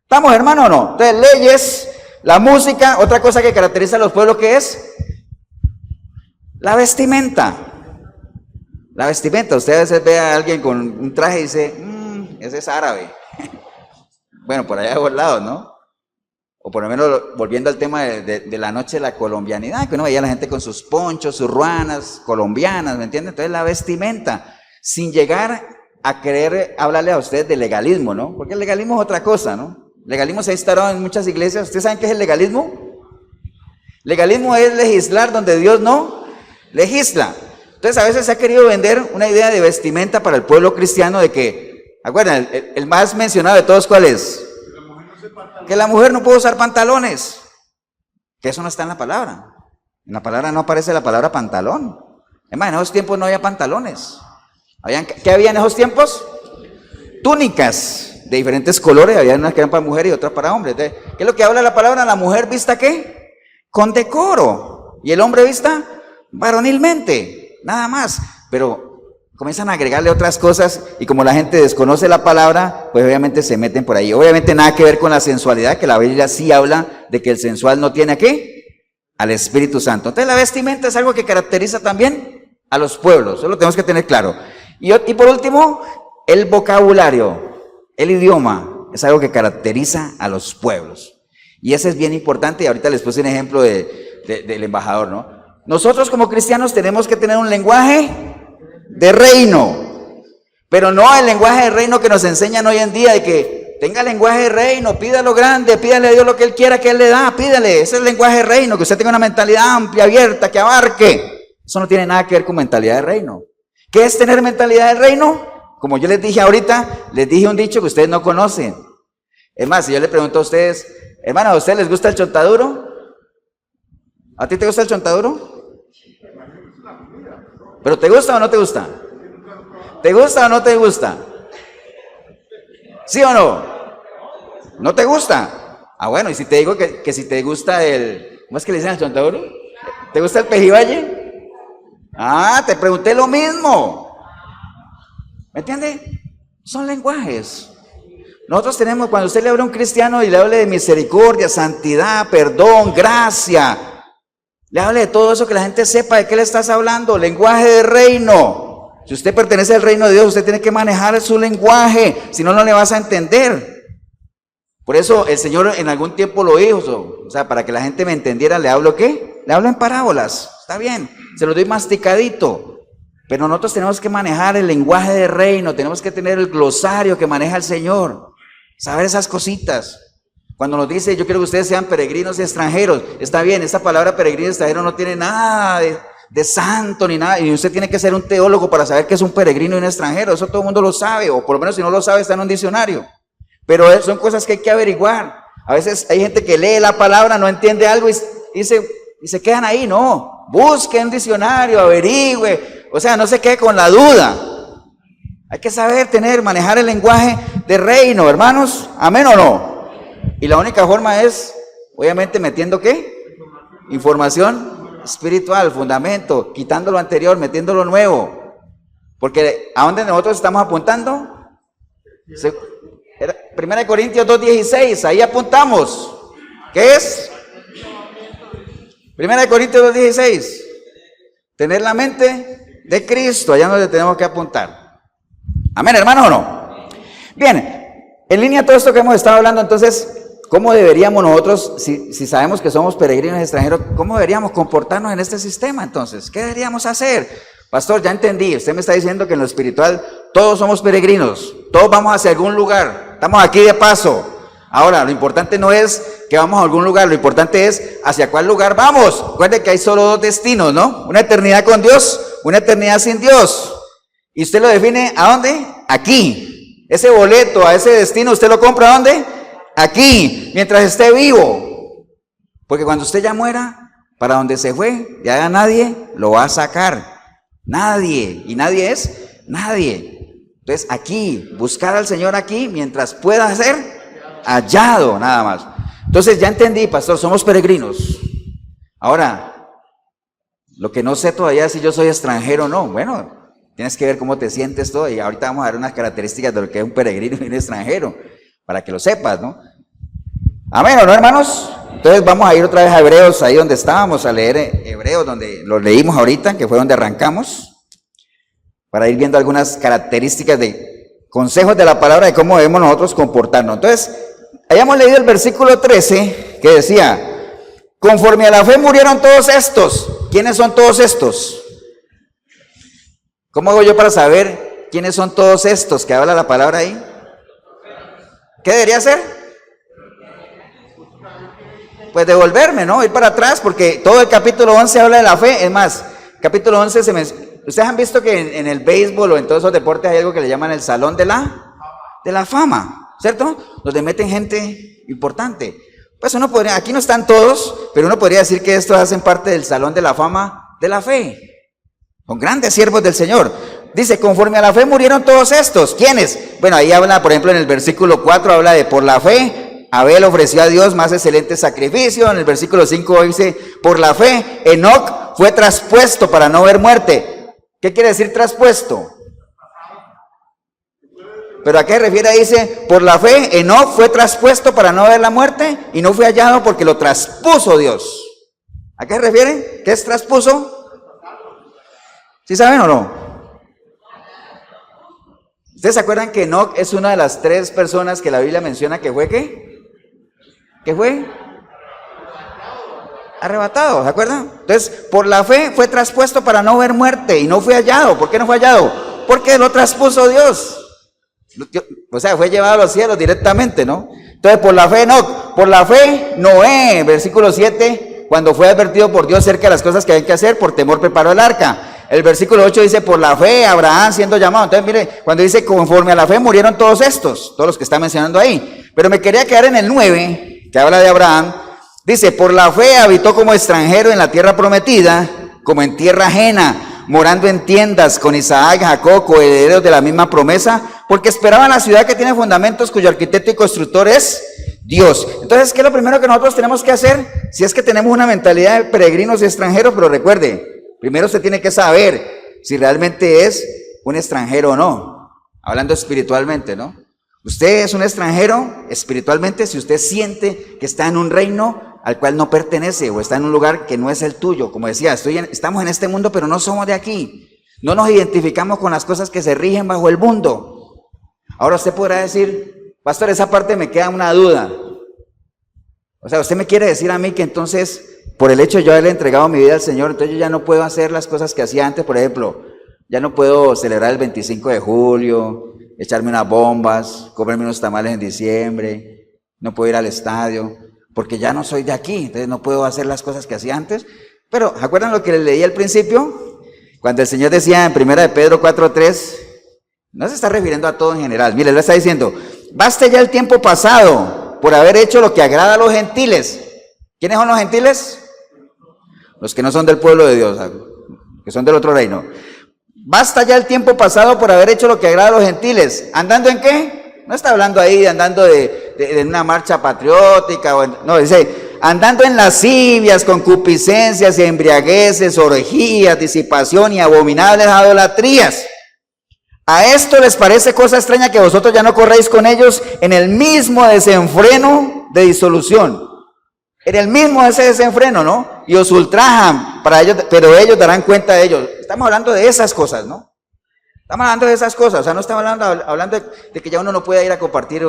¿Estamos, hermano, o no? Entonces, leyes, la música, otra cosa que caracteriza a los pueblos, ¿qué es? La vestimenta. La vestimenta. Usted a veces ve a alguien con un traje y dice, ese es árabe. Bueno, por allá de los lados, ¿no? O por lo menos volviendo al tema de la noche de la colombianidad, que uno veía a la gente con sus ponchos, sus ruanas colombianas, ¿me entiende? Entonces la vestimenta, sin llegar a querer hablarle a usted de legalismo, ¿no? Porque el legalismo es otra cosa, ¿no? El legalismo se ha instalado en muchas iglesias. ¿Ustedes saben qué es el legalismo? Legalismo es legislar donde Dios no legisla. Entonces a veces se ha querido vender una idea de vestimenta para el pueblo cristiano de que Acuérdense, el más mencionado de todos, ¿cuál es? Que la mujer no puede usar pantalones. Que eso no está en la palabra. En la palabra no aparece la palabra pantalón. Es más, en esos tiempos no había pantalones. ¿Qué había en esos tiempos? Túnicas de diferentes colores. Había unas que eran para mujer y otras para hombres. Entonces, ¿qué es lo que habla la palabra? La mujer vista ¿qué? Con decoro. Y el hombre vista varonilmente. Nada más. Pero comienzan a agregarle otras cosas y como la gente desconoce la palabra, pues obviamente se meten por ahí. Obviamente nada que ver con la sensualidad, que la Biblia sí habla de que el sensual no tiene ¿a qué? Al Espíritu Santo. Entonces la vestimenta es algo que caracteriza también a los pueblos, eso lo tenemos que tener claro. Y por último, el vocabulario, el idioma, es algo que caracteriza a los pueblos. Y ese es bien importante y ahorita les puse un ejemplo del embajador, ¿no? Nosotros como cristianos tenemos que tener un lenguaje de reino, pero no el lenguaje de reino que nos enseñan hoy en día, de que tenga lenguaje de reino, pídalo grande, pídale a Dios lo que Él quiera que Él le da, pídale, ese es el lenguaje de reino, que usted tenga una mentalidad amplia, abierta, que abarque. Eso no tiene nada que ver con mentalidad de reino. ¿Qué es tener mentalidad de reino? Como yo les dije ahorita, les dije un dicho que ustedes no conocen. Es más, si yo le pregunto a ustedes, hermano, ¿a ustedes les gusta el chontaduro? ¿A ti te gusta el chontaduro? ¿Pero te gusta o no te gusta? ¿Te gusta o no te gusta? ¿Sí o no? ¿No te gusta? Ah, bueno, y si te digo que si te gusta ¿cómo es que le dicen al chontaduro? ¿Te gusta el pejibaye? Ah, te pregunté lo mismo. ¿Me entiende? Son lenguajes. Nosotros tenemos, cuando usted le habla a un cristiano y le hable de misericordia, santidad, perdón, gracia, le hable de todo eso, que la gente sepa de qué le estás hablando, lenguaje de reino. Si usted pertenece al reino de Dios, usted tiene que manejar su lenguaje, si no, no le vas a entender. Por eso el Señor en algún tiempo lo hizo, o sea, para que la gente me entendiera, ¿le hablo qué? Le hablo en parábolas, está bien, se lo doy masticadito. Pero nosotros tenemos que manejar el lenguaje de reino, tenemos que tener el glosario que maneja el Señor, saber esas cositas. Cuando nos dice, yo quiero que ustedes sean peregrinos y extranjeros, está bien, esta palabra peregrino y extranjero no tiene nada de santo ni nada, y usted tiene que ser un teólogo para saber que es un peregrino y un extranjero, eso todo el mundo lo sabe, o por lo menos si no lo sabe está en un diccionario, pero son cosas que hay que averiguar. A veces hay gente que lee la palabra, no entiende algo y se quedan ahí. No, busque un diccionario, averigüe, o sea, no se quede con la duda. Hay que saber manejar el lenguaje de reino, hermanos, amén o no. Y la única forma es, obviamente, metiendo ¿qué? Información espiritual, fundamento, quitando lo anterior, metiendo lo nuevo. Porque ¿a dónde nosotros estamos apuntando? 1 Corintios 2:16, ahí apuntamos. ¿Qué es? 1 Corintios 2:16. Tener la mente de Cristo, allá donde tenemos que apuntar. Amén, hermanos, ¿o no? Bien, en línea a todo esto que hemos estado hablando, entonces, ¿cómo deberíamos nosotros, si sabemos que somos peregrinos extranjeros, cómo deberíamos comportarnos en este sistema entonces? ¿Qué deberíamos hacer? Pastor, ya entendí, usted me está diciendo que en lo espiritual todos somos peregrinos, todos vamos hacia algún lugar, estamos aquí de paso. Ahora, lo importante no es que vamos a algún lugar, lo importante es hacia cuál lugar vamos. Recuerde que hay solo dos destinos, ¿no? Una eternidad con Dios, una eternidad sin Dios. Y usted lo define, ¿a dónde? Aquí. Ese boleto a ese destino, ¿usted lo compra a dónde? Aquí, mientras esté vivo. Porque cuando usted ya muera, para donde se fue, ya nadie lo va a sacar. Nadie. ¿Y nadie es? Nadie. Entonces aquí, buscar al Señor aquí, mientras pueda ser hallado, nada más. Entonces ya entendí, pastor, somos peregrinos. Ahora, lo que no sé todavía es si yo soy extranjero o no. Bueno, tienes que ver cómo te sientes todo, y ahorita vamos a ver unas características de lo que es un peregrino y un extranjero, para que lo sepas, ¿no? Amén, ¿o no, hermanos? Entonces vamos a ir otra vez a Hebreos, ahí donde estábamos, a leer Hebreos, donde lo leímos ahorita, que fue donde arrancamos, para ir viendo algunas características de consejos de la palabra de cómo debemos nosotros comportarnos. Entonces, hayamos leído el versículo 13, que decía, conforme a la fe murieron todos estos. ¿Quiénes son todos estos? ¿Cómo hago yo para saber quiénes son todos estos que habla la palabra ahí? ¿Qué debería hacer? Pues devolverme, ¿no? Ir para atrás, porque todo el capítulo 11 habla de la fe. Es más, capítulo 11 ustedes han visto que en el béisbol o en todos esos deportes hay algo que le llaman el salón de la de la fama, ¿cierto? Donde meten gente importante. Pues uno podría, aquí no están todos, pero uno podría decir que estos hacen parte del salón de la fama de la fe. Son grandes siervos del Señor. Dice, conforme a la fe murieron todos estos. ¿Quiénes? Bueno, ahí habla, por ejemplo, en el versículo 4, habla de por la fe, Abel ofreció a Dios más excelente sacrificio. En el versículo 5 dice, por la fe, Enoc fue traspuesto para no ver muerte. ¿Qué quiere decir traspuesto? Pero ¿a qué refiere? Dice, por la fe, Enoc fue traspuesto para no ver la muerte y no fue hallado porque lo traspuso Dios. ¿A qué refiere? ¿Qué es traspuso? ¿Sí saben o no? ¿Ustedes se acuerdan que Enoc es una de las 3 personas que la Biblia menciona que fue qué? ¿Qué fue? Arrebatado, ¿se acuerdan? Entonces, por la fe fue traspuesto para no ver muerte y no fue hallado. ¿Por qué no fue hallado? Porque lo traspuso Dios. O sea, fue llevado a los cielos directamente, ¿no? Entonces, por la fe Enoc, por la fe Noé, versículo 7, cuando fue advertido por Dios acerca de las cosas que hay que hacer, por temor preparó el arca. El versículo 8 dice, por la fe Abraham siendo llamado. Entonces, mire, cuando dice, conforme a la fe murieron todos estos, todos los que está mencionando ahí. Pero me quería quedar en el 9, que habla de Abraham. Dice, por la fe habitó como extranjero en la tierra prometida, como en tierra ajena, morando en tiendas con Isaac y Jacob, coherederos de la misma promesa, porque esperaban la ciudad que tiene fundamentos, cuyo arquitecto y constructor es Dios. Entonces, ¿qué es lo primero que nosotros tenemos que hacer? Si es que tenemos una mentalidad de peregrinos y extranjeros, pero recuerde, primero usted tiene que saber si realmente es un extranjero o no, hablando espiritualmente, ¿no? Usted es un extranjero espiritualmente si usted siente que está en un reino al cual no pertenece o está en un lugar que no es el tuyo. Como decía, estamos en este mundo, pero no somos de aquí. No nos identificamos con las cosas que se rigen bajo el mundo. Ahora usted podrá decir, pastor, esa parte me queda una duda. O sea, usted me quiere decir a mí que entonces, por el hecho de yo haberle entregado mi vida al Señor, entonces yo ya no puedo hacer las cosas que hacía antes. Por ejemplo, ya no puedo celebrar el 25 de julio, echarme unas bombas, comerme unos tamales en diciembre, no puedo ir al estadio, porque ya no soy de aquí, entonces no puedo hacer las cosas que hacía antes. Pero, ¿se acuerdan lo que les leí al principio? Cuando el Señor decía en 1 de Pedro 4:3, no se está refiriendo a todo en general, mire, le está diciendo, baste ya el tiempo pasado por haber hecho lo que agrada a los gentiles. ¿Quiénes son los gentiles? Los que no son del pueblo de Dios, que son del otro reino. Basta ya el tiempo pasado por haber hecho lo que agrada a los gentiles. ¿Andando en qué? No está hablando ahí andando de una marcha patriótica. No, dice, andando en lascivias, concupiscencias y embriagueces, orgías, disipación y abominables idolatrías. A esto les parece cosa extraña que vosotros ya no corréis con ellos en el mismo desenfreno de disolución. En el mismo ese desenfreno, ¿no? Y os ultrajan para ellos, pero ellos darán cuenta de ellos. Estamos hablando de esas cosas, ¿no? Estamos hablando de esas cosas. O sea, no estamos hablando de que ya uno no pueda ir a compartir.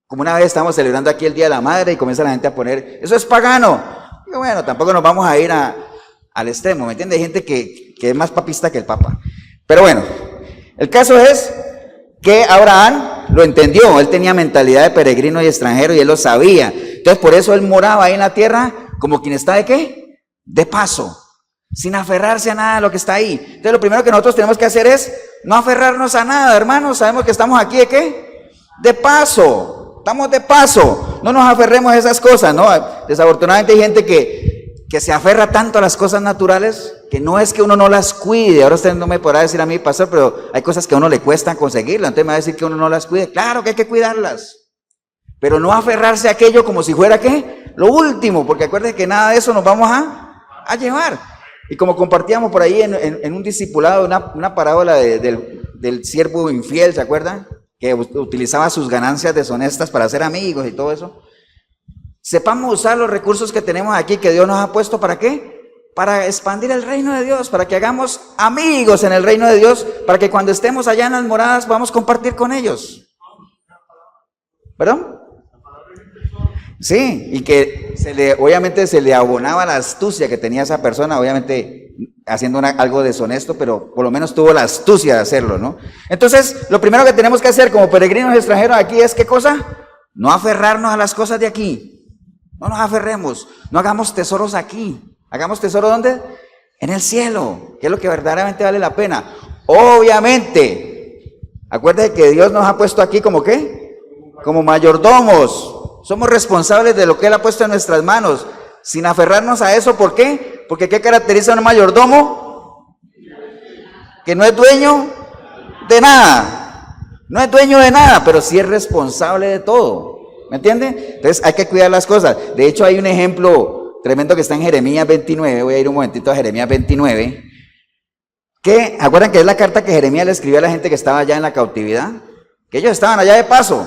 Como una vez estamos celebrando aquí el Día de la Madre y comienza la gente a poner, eso es pagano. Y bueno, tampoco nos vamos a ir al extremo, ¿me entiende? Hay gente que es más papista que el Papa. Pero bueno, el caso es que Abraham lo entendió. Él tenía mentalidad de peregrino y extranjero y él lo sabía. Entonces, por eso él moraba ahí en la tierra como quien está de ¿qué? De paso, sin aferrarse a nada de lo que está ahí. Entonces, lo primero que nosotros tenemos que hacer es no aferrarnos a nada, hermanos. Sabemos que estamos aquí de ¿qué? De paso. Estamos de paso. No nos aferremos a esas cosas, ¿no? Desafortunadamente hay gente que se aferra tanto a las cosas naturales que no es que uno no las cuide. Ahora usted no me podrá decir a mí, pastor, pero hay cosas que a uno le cuestan conseguirlas. Entonces me va a decir que uno no las cuide. Claro que hay que cuidarlas. Pero no aferrarse a aquello como si fuera ¿qué? Lo último, porque acuérdense que nada de eso nos vamos a llevar. Y como compartíamos por ahí en un discipulado, una parábola del siervo infiel, ¿se acuerdan? Que utilizaba sus ganancias deshonestas para hacer amigos y todo eso. Sepamos usar los recursos que tenemos aquí, que Dios nos ha puesto, ¿para qué? Para expandir el reino de Dios, para que hagamos amigos en el reino de Dios, para que cuando estemos allá en las moradas podamos compartir con ellos. ¿Perdón? Sí, y que obviamente se le abonaba la astucia que tenía esa persona, obviamente haciendo algo deshonesto, pero por lo menos tuvo la astucia de hacerlo, ¿no? Entonces, lo primero que tenemos que hacer como peregrinos extranjeros aquí es, ¿qué cosa? No aferrarnos a las cosas de aquí. No nos aferremos, no hagamos tesoros aquí. ¿Hagamos tesoro dónde? En el cielo, que es lo que verdaderamente vale la pena. Obviamente, Acuérdense que Dios nos ha puesto aquí como ¿qué? Como mayordomos. Somos responsables de lo que Él ha puesto en nuestras manos, sin aferrarnos a eso. ¿Por qué? Porque ¿qué caracteriza a un mayordomo? Que no es dueño de nada. No es dueño de nada, pero sí es responsable de todo. ¿Me entiende? Entonces hay que cuidar las cosas. De hecho, hay un ejemplo tremendo que está en Jeremías 29. Voy a ir un momentito a Jeremías 29. Que, ¿acuerdan que es la carta que Jeremías le escribió a la gente que estaba allá en la cautividad? Que ellos estaban allá de paso.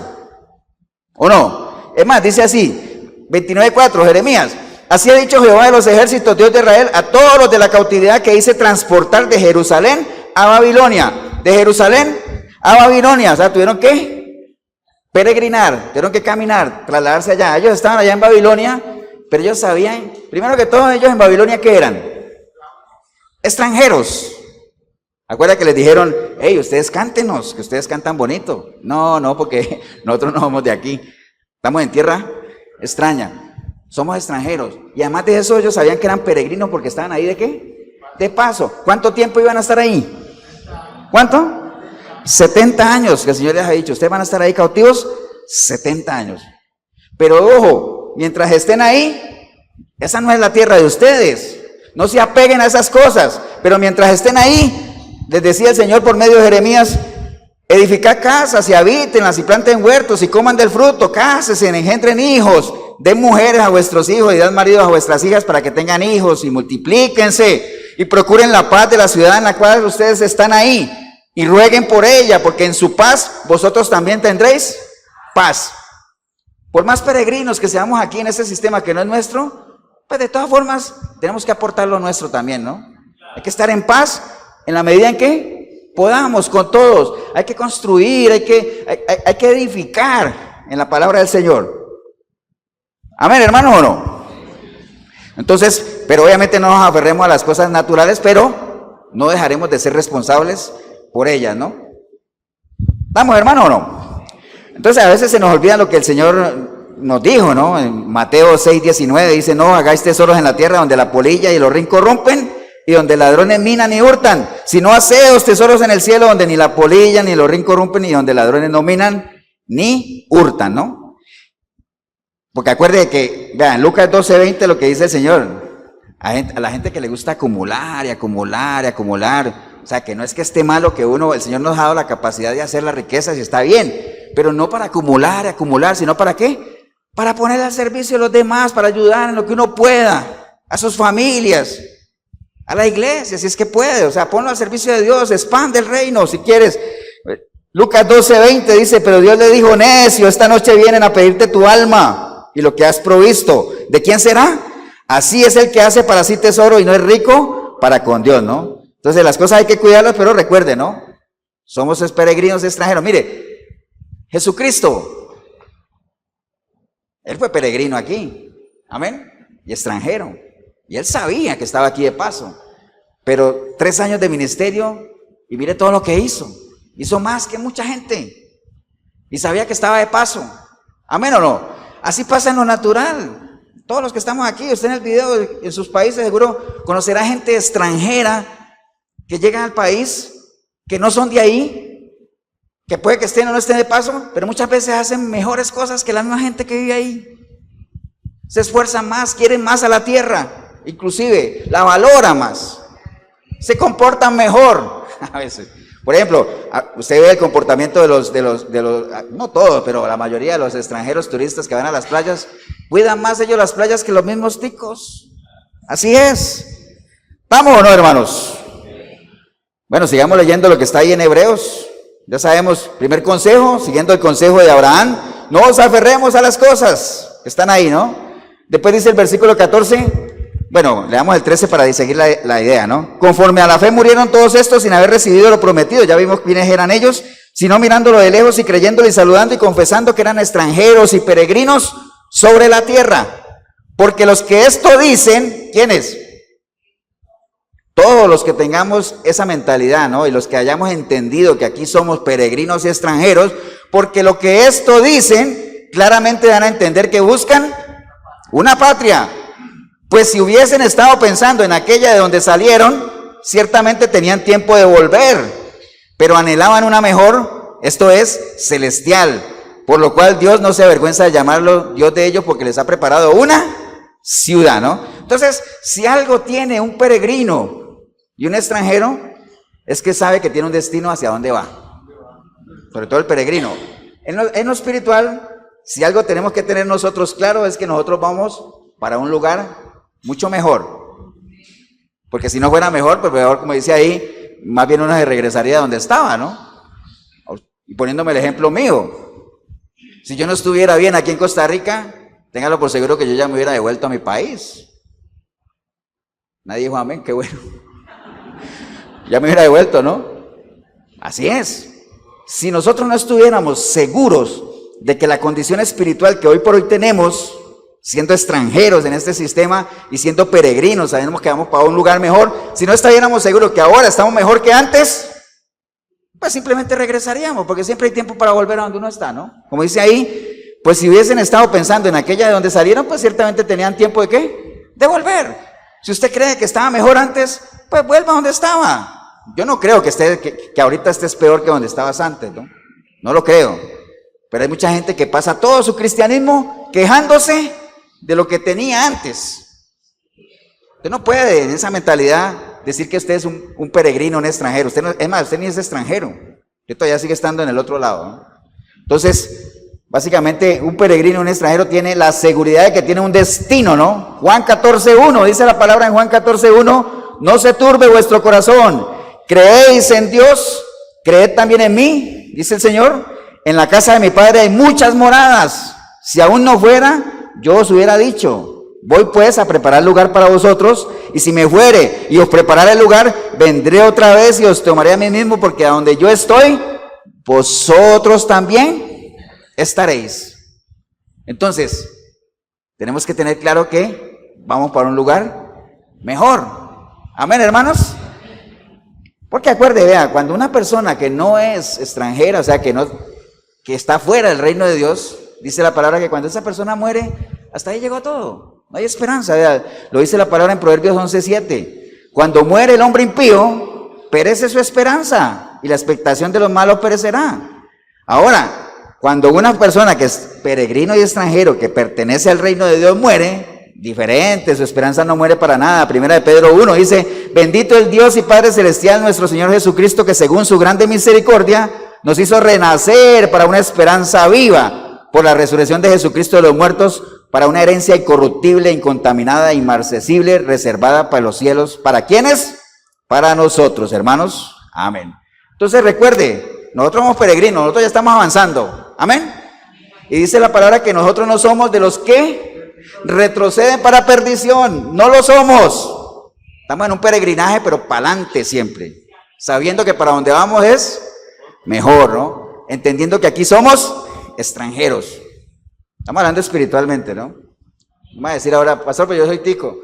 ¿O no? Es más, dice así, 29:4, Jeremías. Así ha dicho Jehová de los ejércitos, Dios de Israel, a todos los de la cautividad que hice transportar de Jerusalén a Babilonia. De Jerusalén a Babilonia. O sea, tuvieron que peregrinar, tuvieron que caminar, trasladarse allá. Ellos estaban allá en Babilonia, pero ellos sabían, primero que todo, ellos en Babilonia, ¿qué eran? Extranjeros. Acuerda que les dijeron, hey, ustedes cántenos, que ustedes cantan bonito. No, porque nosotros no somos de aquí. Estamos en tierra extraña. Somos extranjeros. Y además de eso, ellos sabían que eran peregrinos porque estaban ahí ¿de qué? De paso. ¿Cuánto tiempo iban a estar ahí? ¿Cuánto? 70 años, que el Señor les ha dicho. Ustedes van a estar ahí cautivos 70 años. Pero ojo, mientras estén ahí, esa no es la tierra de ustedes. No se apeguen a esas cosas. Pero mientras estén ahí, les decía el Señor por medio de Jeremías, edificad casas y habítenlas y planten huertos y coman del fruto, cásense, engendren hijos, den mujeres a vuestros hijos y den maridos a vuestras hijas para que tengan hijos y multiplíquense y procuren la paz de la ciudad en la cual ustedes están ahí y rueguen por ella, porque en su paz vosotros también tendréis paz. Por más peregrinos que seamos aquí en este sistema que no es nuestro, pues de todas formas tenemos que aportar lo nuestro también, ¿no? Hay que estar en paz en la medida en que podamos con todos. Hay que construir, hay que edificar en la palabra del Señor. Amén, hermanos, ¿o no? Entonces, pero obviamente no nos aferremos a las cosas naturales, pero no dejaremos de ser responsables por ellas, ¿no? ¿Vamos, hermano, o no? Entonces a veces se nos olvida lo que el Señor nos dijo, ¿no? En Mateo 6:19 dice, no hagáis tesoros en la tierra donde la polilla y el orín corrompen y donde ladrones minan y hurtan, sino haceos tesoros en el cielo donde ni la polilla ni el orín corrompen y donde ladrones no minan ni hurtan, ¿no? Porque acuérdense que, vean, Lucas 12:20 lo que dice el Señor, a la gente que le gusta acumular y acumular y acumular, o sea, que no es que esté malo que el Señor nos ha dado la capacidad de hacer las riquezas y está bien, pero no para acumular y acumular, sino ¿para qué? Para poner al servicio de los demás, para ayudar en lo que uno pueda, a sus familias, a la iglesia, si es que puede, o sea, ponlo al servicio de Dios, expande el reino, si quieres. Lucas 12:20 dice, pero Dios le dijo, necio, esta noche vienen a pedirte tu alma y lo que has provisto. ¿De quién será? Así es el que hace para sí tesoro y no es rico para con Dios, ¿no? Entonces las cosas hay que cuidarlas, pero recuerde, ¿no? Somos peregrinos extranjeros. Mire, Jesucristo, Él fue peregrino aquí, amén, y extranjero. Y Él sabía que estaba aquí de paso, pero 3 años de ministerio y mire todo lo que hizo. Hizo más que mucha gente y sabía que estaba de paso. ¿Amén o no? Así pasa en lo natural. Todos los que estamos aquí, usted en el video, en sus países seguro conocerá gente extranjera que llegan al país, que no son de ahí, que puede que estén o no estén de paso, pero muchas veces hacen mejores cosas que la misma gente que vive ahí. Se esfuerzan más, quieren más a la tierra. Inclusive la valora más, se comportan mejor a veces. Por ejemplo, usted ve el comportamiento de los, no todos, pero la mayoría de los extranjeros turistas que van a las playas, cuidan más ellos las playas que los mismos ticos. Así es. ¿Vamos o no, hermanos? Bueno, sigamos leyendo lo que está ahí en Hebreos. Ya sabemos, primer consejo, siguiendo el consejo de Abraham, no os aferremos a las cosas que están ahí, ¿no? Después dice el versículo 14, bueno, leamos el 13 para seguir la idea, ¿no? Conforme a la fe murieron todos estos sin haber recibido lo prometido. Ya vimos quiénes eran ellos, sino mirándolo de lejos y creyéndolo y saludando y confesando que eran extranjeros y peregrinos sobre la tierra. Porque los que esto dicen, ¿quiénes? Todos los que tengamos esa mentalidad, ¿no? Y los que hayamos entendido que aquí somos peregrinos y extranjeros, porque lo que esto dicen, claramente dan a entender que buscan una patria. Pues si hubiesen estado pensando en aquella de donde salieron, ciertamente tenían tiempo de volver, pero anhelaban una mejor, Esto es celestial, por lo cual Dios no se avergüenza de llamarlo Dios de ellos porque les ha preparado una ciudad, ¿no? Entonces, si algo tiene un peregrino y un extranjero, es que sabe que tiene un destino hacia dónde va. Sobre todo el peregrino. En lo espiritual, si algo tenemos que tener nosotros claro es que nosotros vamos para un lugar mucho mejor. Porque si no fuera mejor, pues mejor, como dice ahí, más bien uno se regresaría a donde estaba, ¿no? Y poniéndome el ejemplo mío, si yo no estuviera bien aquí en Costa Rica, téngalo por seguro que yo ya me hubiera devuelto a mi país. Nadie dijo amén, qué bueno. Ya me hubiera devuelto, ¿no? Así es. Si nosotros no estuviéramos seguros de que la condición espiritual que hoy por hoy tenemos, siendo extranjeros en este sistema y siendo peregrinos, sabemos que vamos para un lugar mejor, si no estuviéramos seguros que ahora estamos mejor que antes, pues simplemente regresaríamos, porque siempre hay tiempo para volver a donde uno está, ¿no? Como dice ahí, pues si hubiesen estado pensando en aquella de donde salieron, pues ciertamente tenían tiempo de ¿qué? De volver. Si usted cree que estaba mejor antes, pues vuelva a donde estaba. Yo no creo que ahorita estés peor que donde estabas antes, ¿no? No lo creo. Pero hay mucha gente que pasa todo su cristianismo quejándose de lo que tenía antes. Usted no puede en esa mentalidad decir que usted es un peregrino, un extranjero. Usted no, es más, usted ni es extranjero. Usted todavía sigue estando en el otro lado, ¿no? Entonces, básicamente, un peregrino, un extranjero tiene la seguridad de que tiene un destino, ¿no? Juan 14:1, dice la palabra en Juan 14:1, no se turbe vuestro corazón, creéis en Dios, creed también en mí, dice el Señor, en la casa de mi Padre hay muchas moradas, si aún no fuera, yo os hubiera dicho, voy pues a preparar lugar para vosotros, y si me fuere y os prepararé el lugar, vendré otra vez y os tomaré a mí mismo, porque a donde yo estoy, vosotros también estaréis. Entonces, tenemos que tener claro que vamos para un lugar mejor. Amén, hermanos. Porque acuerde, vea, cuando una persona que no es extranjera, o sea, que está fuera del reino de Dios, dice la palabra que cuando esa persona muere, hasta ahí llegó todo. No hay esperanza, vea, lo dice la palabra en Proverbios 11:7. Cuando muere el hombre impío, perece su esperanza y la expectación de los malos perecerá. Ahora, cuando una persona que es peregrino y extranjero, que pertenece al reino de Dios, muere, diferente, su esperanza no muere para nada. Primera de Pedro 1 dice, bendito el Dios y Padre celestial, nuestro Señor Jesucristo, que según su grande misericordia, nos hizo renacer para una esperanza viva, por la resurrección de Jesucristo de los muertos, para una herencia incorruptible, incontaminada, inmarcesible, reservada para los cielos. ¿Para quiénes? Para nosotros, hermanos. Amén. Entonces recuerde, nosotros somos peregrinos, nosotros ya estamos avanzando. Amén. Y dice la palabra que nosotros no somos de los que retroceden para perdición. No lo somos. Estamos en un peregrinaje, pero para adelante siempre. Sabiendo que para donde vamos es mejor, ¿no? Entendiendo que aquí somos extranjeros. Estamos hablando espiritualmente, ¿no? Vamos a decir ahora, pastor, pero yo soy tico.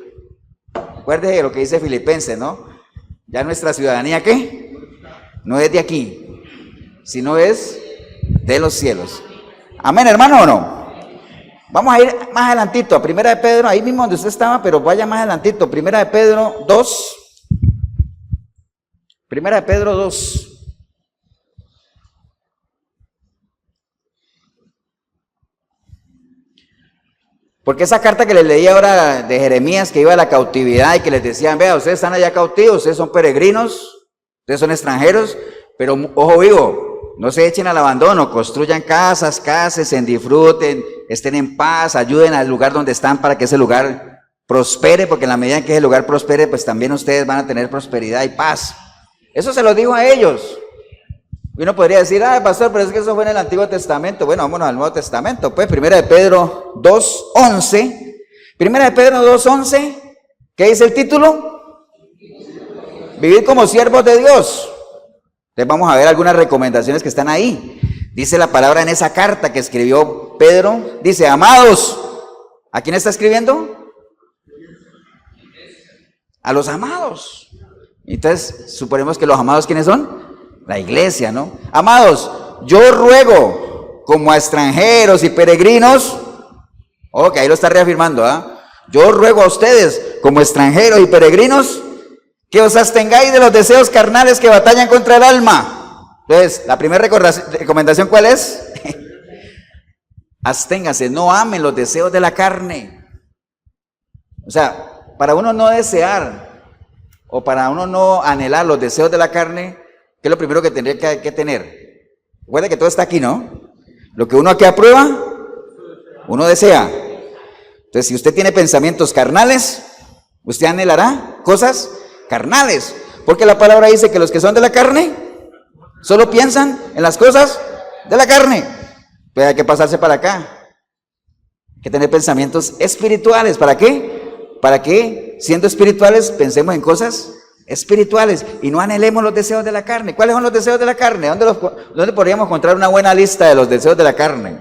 Acuérdese de lo que dice Filipenses, ¿no? Ya nuestra ciudadanía, ¿qué? No es de aquí, sino es de los cielos. Amén, hermano, ¿o no? Vamos a ir más adelantito, a Primera de Pedro, ahí mismo donde usted estaba, pero vaya más adelantito. Primera de Pedro 2. Primera de Pedro 2. Porque esa carta que les leí ahora de Jeremías, que iba a la cautividad y que les decían, vea, ustedes están allá cautivos, ustedes son peregrinos, ustedes son extranjeros, pero ojo vivo, no se echen al abandono, construyan casas, cásense, disfruten, estén en paz, ayuden al lugar donde están para que ese lugar prospere, porque en la medida en que ese lugar prospere, pues también ustedes van a tener prosperidad y paz. Eso se lo dijo a ellos. Y uno podría decir, pastor, pero es que eso fue en el Antiguo Testamento. Bueno, vámonos al Nuevo Testamento, pues, Primera de Pedro 2:11. Primera de Pedro 2:11, ¿qué dice el título? Vivir como siervos de Dios. Entonces vamos a ver algunas recomendaciones que están ahí. Dice la palabra en esa carta que escribió Pedro, dice, amados, ¿a quién está escribiendo? A los amados. Entonces, suponemos que los amados, ¿quiénes son? La iglesia, ¿no? Amados, yo ruego como a extranjeros y peregrinos, ok, ahí lo está reafirmando, yo ruego a ustedes como extranjeros y peregrinos que os abstengáis de los deseos carnales que batallan contra el alma. Entonces, la primera recomendación, ¿cuál es? Absténgase, no amen los deseos de la carne. O sea, para uno no desear o para uno no anhelar los deseos de la carne, ¿qué es lo primero que tendría que tener? Recuerda que todo está aquí, ¿no? Lo que uno aquí aprueba, uno desea. Entonces, si usted tiene pensamientos carnales, usted anhelará cosas carnales. Porque la palabra dice que los que son de la carne solo piensan en las cosas de la carne. Pero hay que pasarse para acá. Hay que tener pensamientos espirituales. ¿Para qué? Para que, siendo espirituales, pensemos en cosas espirituales y no anhelemos los deseos de la carne. ¿Cuáles son los deseos de la carne? ¿Dónde podríamos encontrar una buena lista de los deseos de la carne?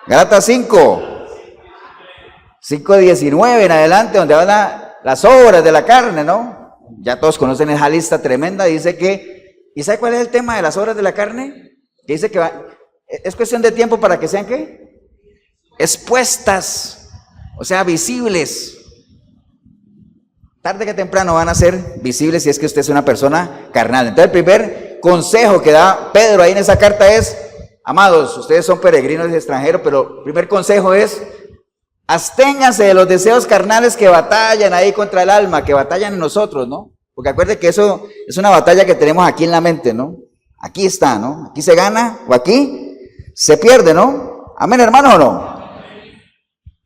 Gálatas 5:19 en adelante, donde habla las obras de la carne, ¿no? Ya todos conocen esa lista tremenda. Dice que, ¿y sabe cuál es el tema de las obras de la carne? Que dice que es cuestión de tiempo para que sean, ¿qué? Expuestas, o sea, visibles. Tarde que temprano van a ser visibles si es que usted es una persona carnal. Entonces, el primer consejo que da Pedro ahí en esa carta es: amados, ustedes son peregrinos y extranjeros, pero el primer consejo es: absténganse de los deseos carnales que batallan ahí contra el alma, que batallan en nosotros, ¿no? Porque acuérdense que eso es una batalla que tenemos aquí en la mente, ¿no? Aquí está, ¿no? Aquí se gana o aquí se pierde, ¿no? Amén, hermano, ¿o no?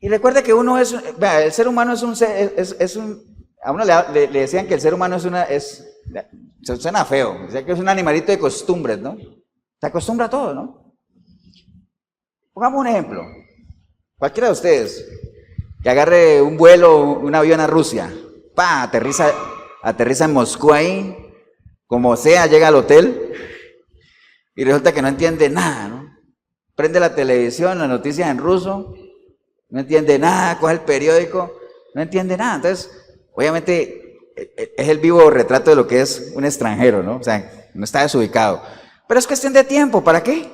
Y recuerde que uno es, vea, el ser humano es un, a uno le decían que el ser humano suena feo, decían que es un animalito de costumbres, ¿no? Se acostumbra a todo, ¿no? Pongamos un ejemplo. Cualquiera de ustedes que agarre un vuelo, un avión a Rusia, aterriza en Moscú ahí, como sea, llega al hotel y resulta que no entiende nada, ¿no? Prende la televisión, las noticias en ruso, no entiende nada, coge el periódico, no entiende nada. Entonces, obviamente, es el vivo retrato de lo que es un extranjero, ¿no? O sea, no está desubicado. Pero es cuestión de tiempo, ¿para qué?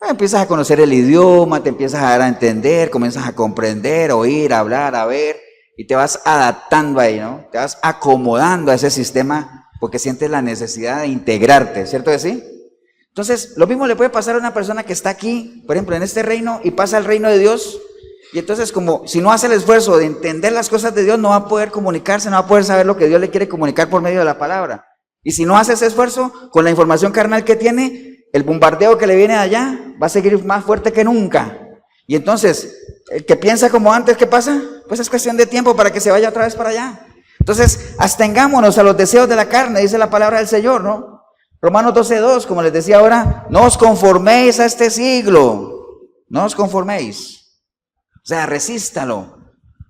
Empiezas a conocer el idioma, te empiezas a dar a entender, comienzas a comprender, a oír, a hablar, a ver, y te vas adaptando ahí, ¿no? Te vas acomodando a ese sistema porque sientes la necesidad de integrarte, ¿cierto que sí? Entonces, lo mismo le puede pasar a una persona que está aquí, por ejemplo, en este reino, y pasa al reino de Dios, y entonces como si no hace el esfuerzo de entender las cosas de Dios, no va a poder comunicarse, no va a poder saber lo que Dios le quiere comunicar por medio de la palabra. Y si no hace ese esfuerzo, con la información carnal que tiene, el bombardeo que le viene de allá va a seguir más fuerte que nunca. Y entonces, el que piensa como antes, ¿qué pasa? Pues es cuestión de tiempo para que se vaya otra vez para allá. Entonces, abstengámonos a los deseos de la carne, dice la palabra del Señor, ¿no? Romanos 12:2, como les decía ahora, no os conforméis a este siglo, no os conforméis. O sea, resístalo,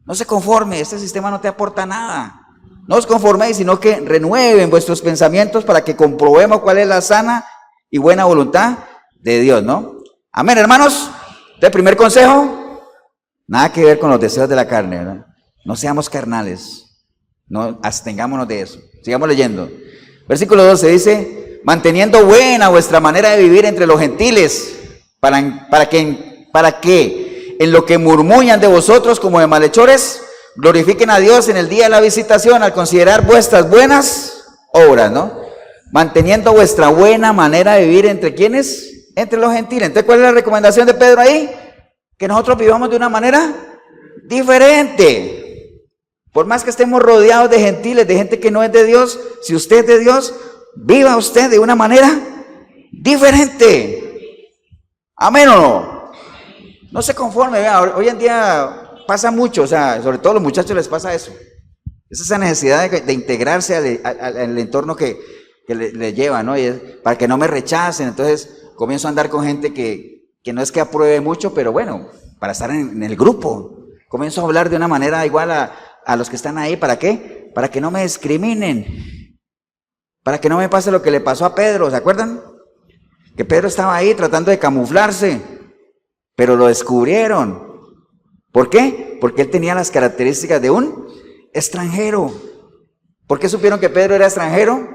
no se conforme, este sistema no te aporta nada. No os conforméis, sino que renueven vuestros pensamientos para que comprobemos cuál es la sana y buena voluntad de Dios, ¿no? Amén, hermanos. El primer consejo, nada que ver con los deseos de la carne, ¿verdad? No seamos carnales, no abstengámonos de eso. Sigamos leyendo. Versículo 12 dice: manteniendo buena vuestra manera de vivir entre los gentiles, para que en lo que murmullan de vosotros como de malhechores, glorifiquen a Dios en el día de la visitación al considerar vuestras buenas obras, ¿no? Manteniendo vuestra buena manera de vivir entre ¿quiénes? Entre los gentiles. Entonces, ¿cuál es la recomendación de Pedro ahí? Que nosotros vivamos de una manera diferente. Por más que estemos rodeados de gentiles, de gente que no es de Dios, si usted es de Dios, viva usted de una manera diferente. Amén o no. No se conforme, vea, hoy en día pasa mucho, o sea, sobre todo a los muchachos les pasa eso. Es esa necesidad de integrarse al entorno que le lleva, ¿no? Y para que no me rechacen, entonces comienzo a andar con gente que no es que apruebe mucho, pero bueno, para estar en el grupo. Comienzo a hablar de una manera igual a los que están ahí, ¿para qué? Para que no me discriminen, para que no me pase lo que le pasó a Pedro, ¿se acuerdan? Que Pedro estaba ahí tratando de camuflarse, pero lo descubrieron. ¿Por qué? Porque él tenía las características de un extranjero. ¿Por qué supieron que Pedro era extranjero?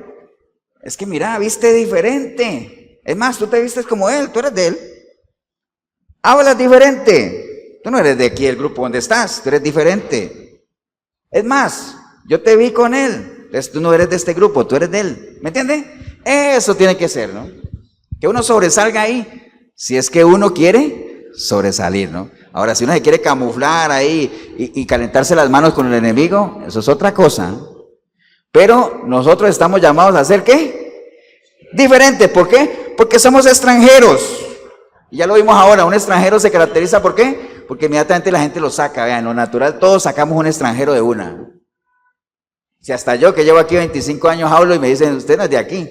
Es que mira, viste diferente. Es más, tú te vistes como él, tú eres de él. Hablas diferente. Tú no eres de aquí el grupo donde estás, tú eres diferente. Es más, yo te vi con él. Entonces tú no eres de este grupo, tú eres de él. ¿Me entiendes? Eso tiene que ser, ¿no? Que uno sobresalga ahí, si es que uno quiere sobresalir, ¿no? Ahora, si uno se quiere camuflar ahí y calentarse las manos con el enemigo, eso es otra cosa, ¿no? Pero nosotros estamos llamados a hacer, ¿qué? Diferente. ¿Por qué? Porque somos extranjeros. Y ya lo vimos ahora, un extranjero se caracteriza, ¿por qué? Porque inmediatamente la gente lo saca, vean, en lo natural todos sacamos un extranjero de una. Si hasta yo que llevo aquí 25 años hablo y me dicen, usted no es de aquí.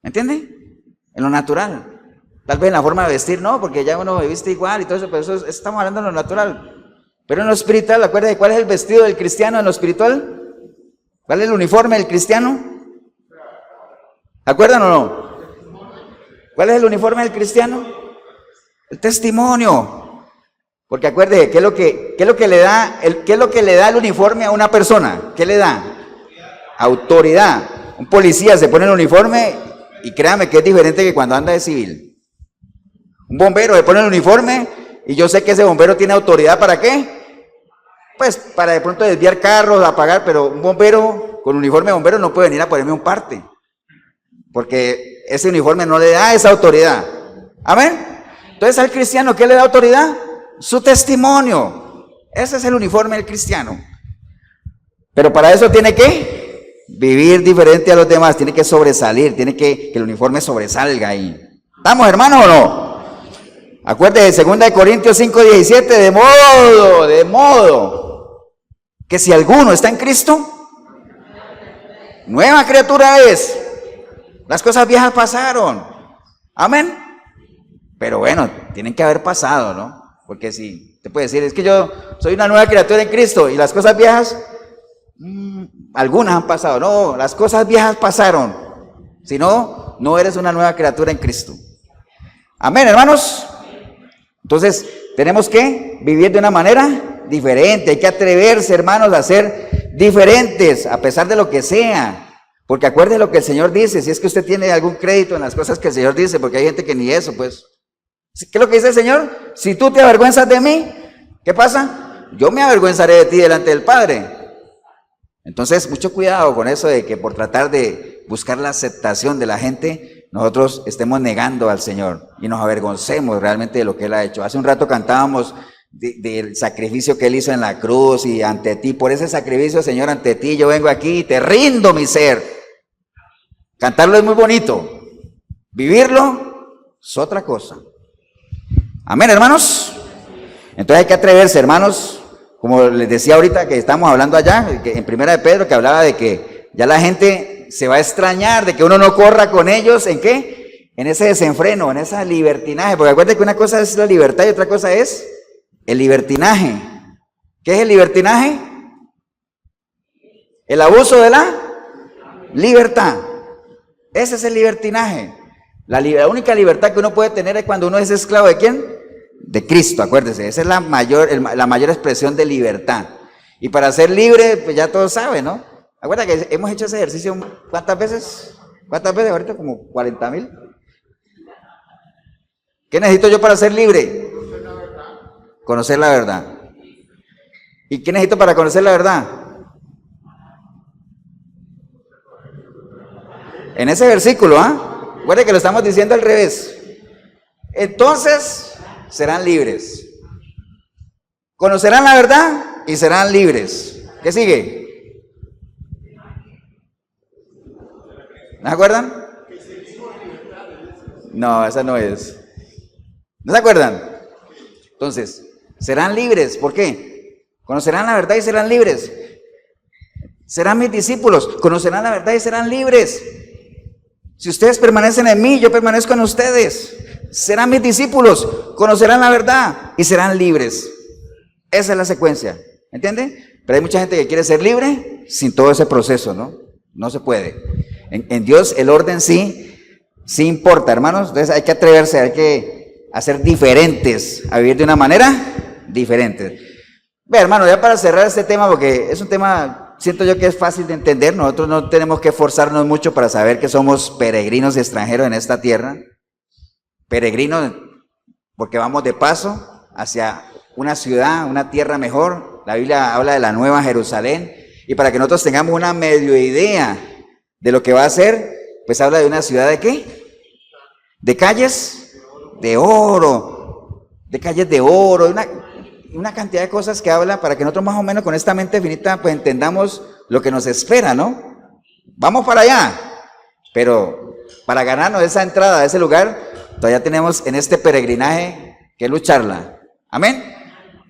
¿Me entiende? En lo natural. Tal vez en la forma de vestir, no, porque ya uno me viste igual y todo eso, pero eso estamos hablando de lo natural. Pero en lo espiritual, acuérdense, ¿cuál es el vestido del cristiano en lo espiritual? ¿Cuál es el uniforme del cristiano? ¿Acuerdan o no? ¿Cuál es el uniforme del cristiano? El testimonio. Porque acuérdese, ¿qué es lo que le da el uniforme a una persona? ¿Qué le da? Autoridad. Un policía se pone el uniforme y créame que es diferente que cuando anda de civil. Un bombero se pone el uniforme y yo sé que ese bombero tiene autoridad, ¿para qué? Pues para de pronto desviar carros, apagar, pero un bombero con uniforme de bombero no puede venir a ponerme un parte, porque ese uniforme no le da esa autoridad. ¿Amén? Entonces al cristiano, ¿qué le da autoridad? Su testimonio. Ese es el uniforme del cristiano. Pero para eso tiene que vivir diferente a los demás, tiene que sobresalir, tiene que el uniforme sobresalga ahí. ¿Estamos, hermanos, o no? Acuérdese, 2 Corintios 5:17, de modo que si alguno está en Cristo, nueva criatura es. Las cosas viejas pasaron. Amén. Pero bueno, tienen que haber pasado, ¿no? Porque si te puede decir, es que yo soy una nueva criatura en Cristo y las cosas viejas, algunas han pasado. No, las cosas viejas pasaron. Si no, no eres una nueva criatura en Cristo. Amén, hermanos. Entonces, tenemos que vivir de una manera diferente. Hay que atreverse, hermanos, a ser diferentes, a pesar de lo que sea. Porque acuérdense lo que el Señor dice, si es que usted tiene algún crédito en las cosas que el Señor dice, porque hay gente que ni eso, pues. ¿Qué es lo que dice el Señor? Si tú te avergüenzas de mí, ¿qué pasa? Yo me avergüenzaré de ti delante del Padre. Entonces, mucho cuidado con eso de que por tratar de buscar la aceptación de la gente, nosotros estemos negando al Señor y nos avergoncemos realmente de lo que Él ha hecho. Hace un rato cantábamos del sacrificio que Él hizo en la cruz y ante ti, por ese sacrificio, Señor, ante ti yo vengo aquí y te rindo mi ser. Cantarlo es muy bonito, vivirlo es otra cosa. Amén, hermanos. Entonces hay que atreverse, hermanos, como les decía ahorita que estamos hablando allá, que en Primera de Pedro, que hablaba de que ya la gente se va a extrañar de que uno no corra con ellos, ¿en qué? En ese desenfreno, en esa libertinaje, porque acuérdense que una cosa es la libertad y otra cosa es el libertinaje. ¿Qué es el libertinaje? El abuso de la libertad. Ese es el libertinaje. La única libertad que uno puede tener es cuando uno es esclavo ¿de quién? De Cristo, acuérdese. Esa es la mayor expresión de libertad. Y para ser libre, pues ya todos saben, ¿no? Acuérdate que hemos hecho ese ejercicio, ¿cuántas veces? ¿Cuántas veces ahorita? Como 40,000. ¿Qué necesito yo para ser libre? Conocer la verdad. ¿Y qué necesito para conocer la verdad? En ese versículo, Acuérdate que lo estamos diciendo al revés. Entonces serán libres. Conocerán la verdad y serán libres. ¿Qué sigue? ¿No se acuerdan? No, esa no es. ¿No se acuerdan? Entonces, serán libres. ¿Por qué? Conocerán la verdad y serán libres. Serán mis discípulos. Conocerán la verdad y serán libres. Si ustedes permanecen en mí, yo permanezco en ustedes. Serán mis discípulos. Conocerán la verdad y serán libres. Esa es la secuencia. ¿Entiende? Pero hay mucha gente que quiere ser libre sin todo ese proceso, ¿no? No se puede. En Dios el orden sí importa, hermanos. Entonces hay que atreverse, hay que hacer diferentes, a vivir de una manera diferente. Ve, hermano, ya para cerrar este tema, porque es un tema, siento yo que es fácil de entender. Nosotros no tenemos que esforzarnos mucho para saber que somos peregrinos y extranjeros en esta tierra. Peregrinos porque vamos de paso hacia una ciudad, una tierra mejor. La Biblia habla de la Nueva Jerusalén. Y para que nosotros tengamos una medio idea de lo que va a ser, pues habla de una ciudad ¿de qué? De calles de oro, una cantidad de cosas que habla para que nosotros más o menos con esta mente finita pues entendamos lo que nos espera, ¿no? Vamos para allá, pero para ganarnos esa entrada a ese lugar, todavía tenemos en este peregrinaje que lucharla. Amén.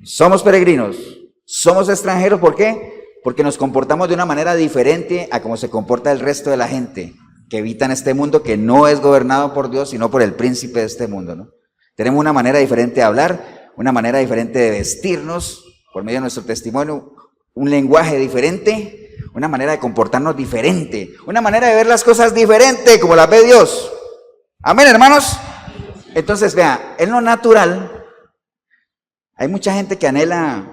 Somos peregrinos, somos extranjeros, ¿por qué? Porque nos comportamos de una manera diferente a como se comporta el resto de la gente que habita en este mundo que no es gobernado por Dios, sino por el príncipe de este mundo, ¿no? Tenemos una manera diferente de hablar, una manera diferente de vestirnos, por medio de nuestro testimonio, un lenguaje diferente, una manera de comportarnos diferente, una manera de ver las cosas diferente, como las ve Dios. Amén, hermanos. Entonces, vea, en lo natural, hay mucha gente que anhela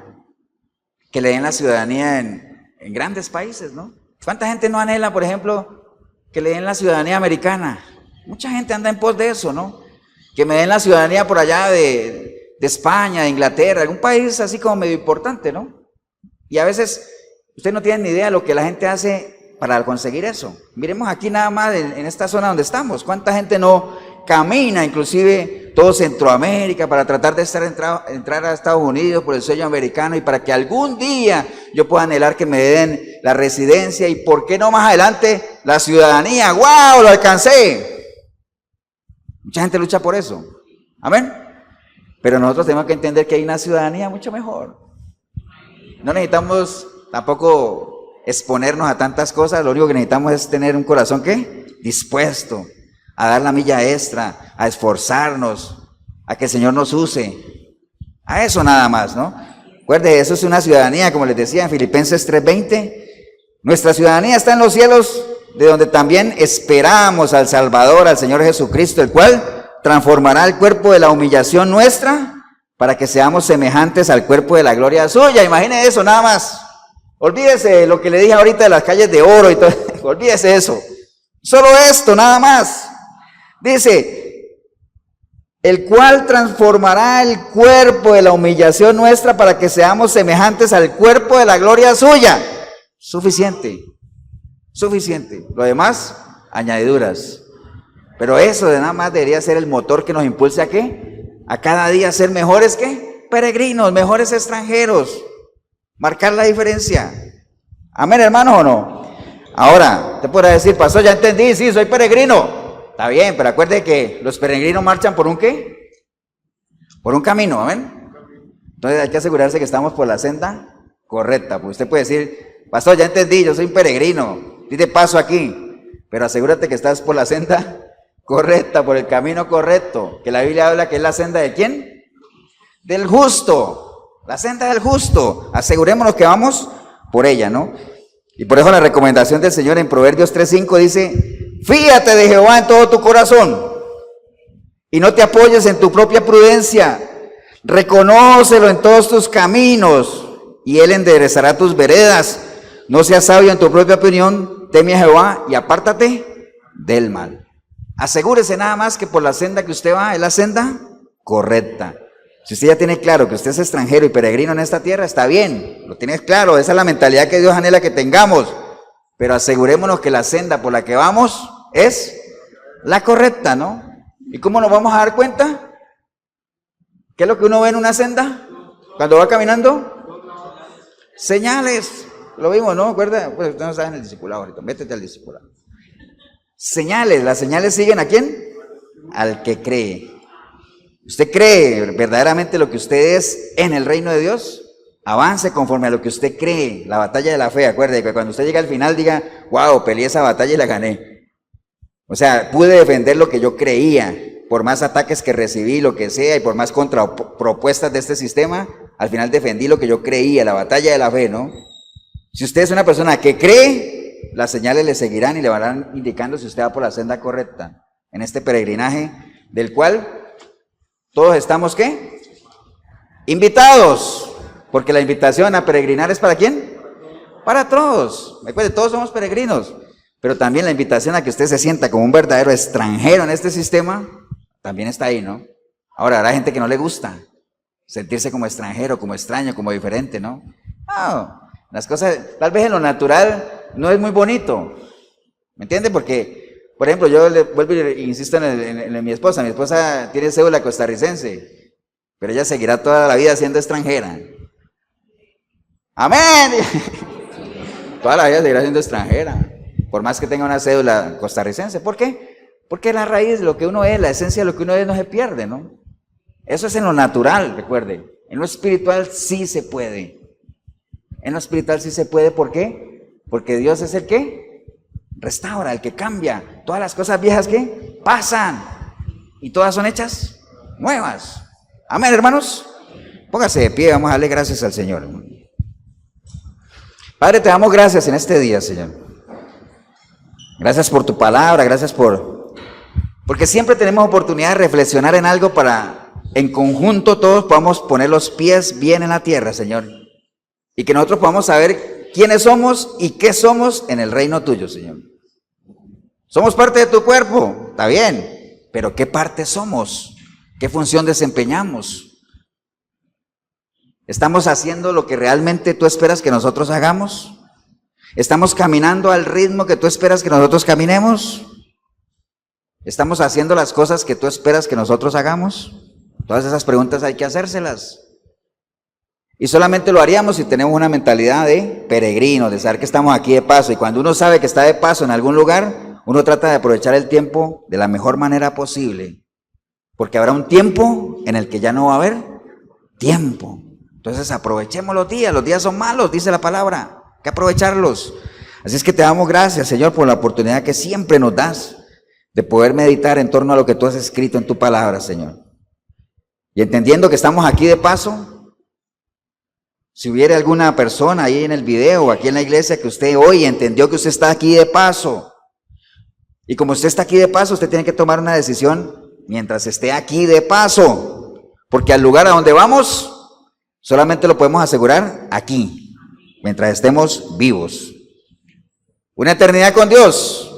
que le den la ciudadanía en grandes países, ¿no? ¿Cuánta gente no anhela, por ejemplo, que le den la ciudadanía americana? Mucha gente anda en pos de eso, ¿no? Que me den la ciudadanía por allá de España, de Inglaterra, algún país así como medio importante, ¿no? Y a veces ustedes no tienen ni idea de lo que la gente hace para conseguir eso. Miremos aquí nada más en esta zona donde estamos. ¿Cuánta gente no camina, inclusive todo Centroamérica, para tratar de entrar a Estados Unidos por el sueño americano y para que algún día yo pueda anhelar que me den la residencia y por qué no más adelante la ciudadanía? ¡Wow! ¡Lo alcancé! Mucha gente lucha por eso. Amén. Pero nosotros tenemos que entender que hay una ciudadanía mucho mejor. No necesitamos tampoco exponernos a tantas cosas, lo único que necesitamos es tener un corazón ¿qué? Dispuesto a dar la milla extra, a esforzarnos, a que el Señor nos use. A eso nada más, ¿no? Recuerde, eso es una ciudadanía, como les decía en Filipenses 3:20. Nuestra ciudadanía está en los cielos, de donde también esperamos al Salvador, al Señor Jesucristo, el cual transformará el cuerpo de la humillación nuestra para que seamos semejantes al cuerpo de la gloria suya. Imagine eso, nada más. Olvídese lo que le dije ahorita de las calles de oro y todo. Olvídese eso. Solo esto, nada más. Dice, el cual transformará el cuerpo de la humillación nuestra para que seamos semejantes al cuerpo de la gloria suya. Suficiente, suficiente. Lo demás, añadiduras. Pero eso de nada más debería ser el motor que nos impulse a ¿qué? A cada día ser mejores ¿qué? Peregrinos, mejores extranjeros. Marcar la diferencia. Amén, hermanos, ¿o no? Ahora, te podrá decir, pastor, ya entendí, sí, soy peregrino. Está bien, pero acuerde que los peregrinos marchan por un ¿qué? Por un camino, ¿amén? Entonces hay que asegurarse que estamos por la senda correcta. Porque usted puede decir, pastor, ya entendí, yo soy un peregrino, di de paso aquí. Pero asegúrate que estás por la senda correcta, por el camino correcto. Que la Biblia habla que es la senda de ¿quién? Del justo. La senda del justo. Asegurémonos que vamos por ella, ¿no? Y por eso la recomendación del Señor en Proverbios 3:5 dice, fíate de Jehová en todo tu corazón y no te apoyes en tu propia prudencia. Reconócelo en todos tus caminos y Él enderezará tus veredas. No seas sabio en tu propia opinión, teme a Jehová y apártate del mal. Asegúrese nada más que por la senda que usted va es la senda correcta. Si usted ya tiene claro que usted es extranjero y peregrino en esta tierra, está bien, lo tienes claro, esa es la mentalidad que Dios anhela que tengamos. Pero asegurémonos que la senda por la que vamos es la correcta, ¿no? ¿Y cómo nos vamos a dar cuenta? ¿Qué es lo que uno ve en una senda cuando va caminando? Señales. Lo vimos, ¿no? ¿Recuerda? Pues usted no sabe en el discipulado ahorita, métete al discipulado. Señales, las señales siguen ¿a quién? Al que cree. ¿Usted cree verdaderamente lo que usted es en el reino de Dios? Avance conforme a lo que usted cree, la batalla de la fe. Acuerde que cuando usted llega al final diga, wow, peleé esa batalla y la gané. O sea, pude defender lo que yo creía, por más ataques que recibí, lo que sea, y por más contrapropuestas de este sistema, al final defendí lo que yo creía, la batalla de la fe, ¿no? Si usted es una persona que cree, las señales le seguirán y le van indicando si usted va por la senda correcta, en este peregrinaje, del cual todos estamos, ¿qué? Invitados. Porque la invitación a peregrinar es ¿para quién? Para todos. Recuerde, todos somos peregrinos. Pero también la invitación a que usted se sienta como un verdadero extranjero en este sistema, también está ahí, ¿no? Ahora, habrá gente que no le gusta sentirse como extranjero, como extraño, como diferente, ¿no? No, las cosas, tal vez en lo natural no es muy bonito. ¿Me entiende? Porque Por ejemplo, yo le vuelvo e insisto en mi esposa. Mi esposa tiene cédula costarricense, pero ella seguirá toda la vida siendo extranjera. ¡Amén! Toda la vida seguirá siendo extranjera, por más que tenga una cédula costarricense. ¿Por qué? Porque la raíz de lo que uno es, la esencia de lo que uno es, no se pierde, ¿no? Eso es en lo natural, recuerde. En lo espiritual sí se puede. En lo espiritual sí se puede, ¿por qué? Porque Dios es el que restaura, el que cambia. Todas las cosas viejas que pasan y todas son hechas nuevas. Amén, hermanos. Póngase de pie, vamos a darle gracias al Señor. Padre, te damos gracias en este día, Señor. Gracias por tu palabra, gracias porque siempre tenemos oportunidad de reflexionar en algo para en conjunto todos podamos poner los pies bien en la tierra, Señor. Y que nosotros podamos saber quiénes somos y qué somos en el reino tuyo, Señor. Somos parte de tu cuerpo, está bien, pero ¿qué parte somos? ¿Qué función desempeñamos? ¿Estamos haciendo lo que realmente tú esperas que nosotros hagamos? ¿Estamos caminando al ritmo que tú esperas que nosotros caminemos? ¿Estamos haciendo las cosas que tú esperas que nosotros hagamos? Todas esas preguntas hay que hacérselas. Y solamente lo haríamos si tenemos una mentalidad de peregrino, de saber que estamos aquí de paso. Y cuando uno sabe que está de paso en algún lugar, uno trata de aprovechar el tiempo de la mejor manera posible. Porque habrá un tiempo en el que ya no va a haber tiempo. Entonces aprovechemos los días son malos, dice la palabra, hay que aprovecharlos. Así es que te damos gracias, Señor, por la oportunidad que siempre nos das de poder meditar en torno a lo que tú has escrito en tu palabra, Señor. Y entendiendo que estamos aquí de paso, si hubiera alguna persona ahí en el video o aquí en la iglesia que usted hoy entendió que usted está aquí de paso, y como usted está aquí de paso, usted tiene que tomar una decisión mientras esté aquí de paso, porque al lugar a donde vamos, solamente lo podemos asegurar aquí, mientras estemos vivos. Una eternidad con Dios,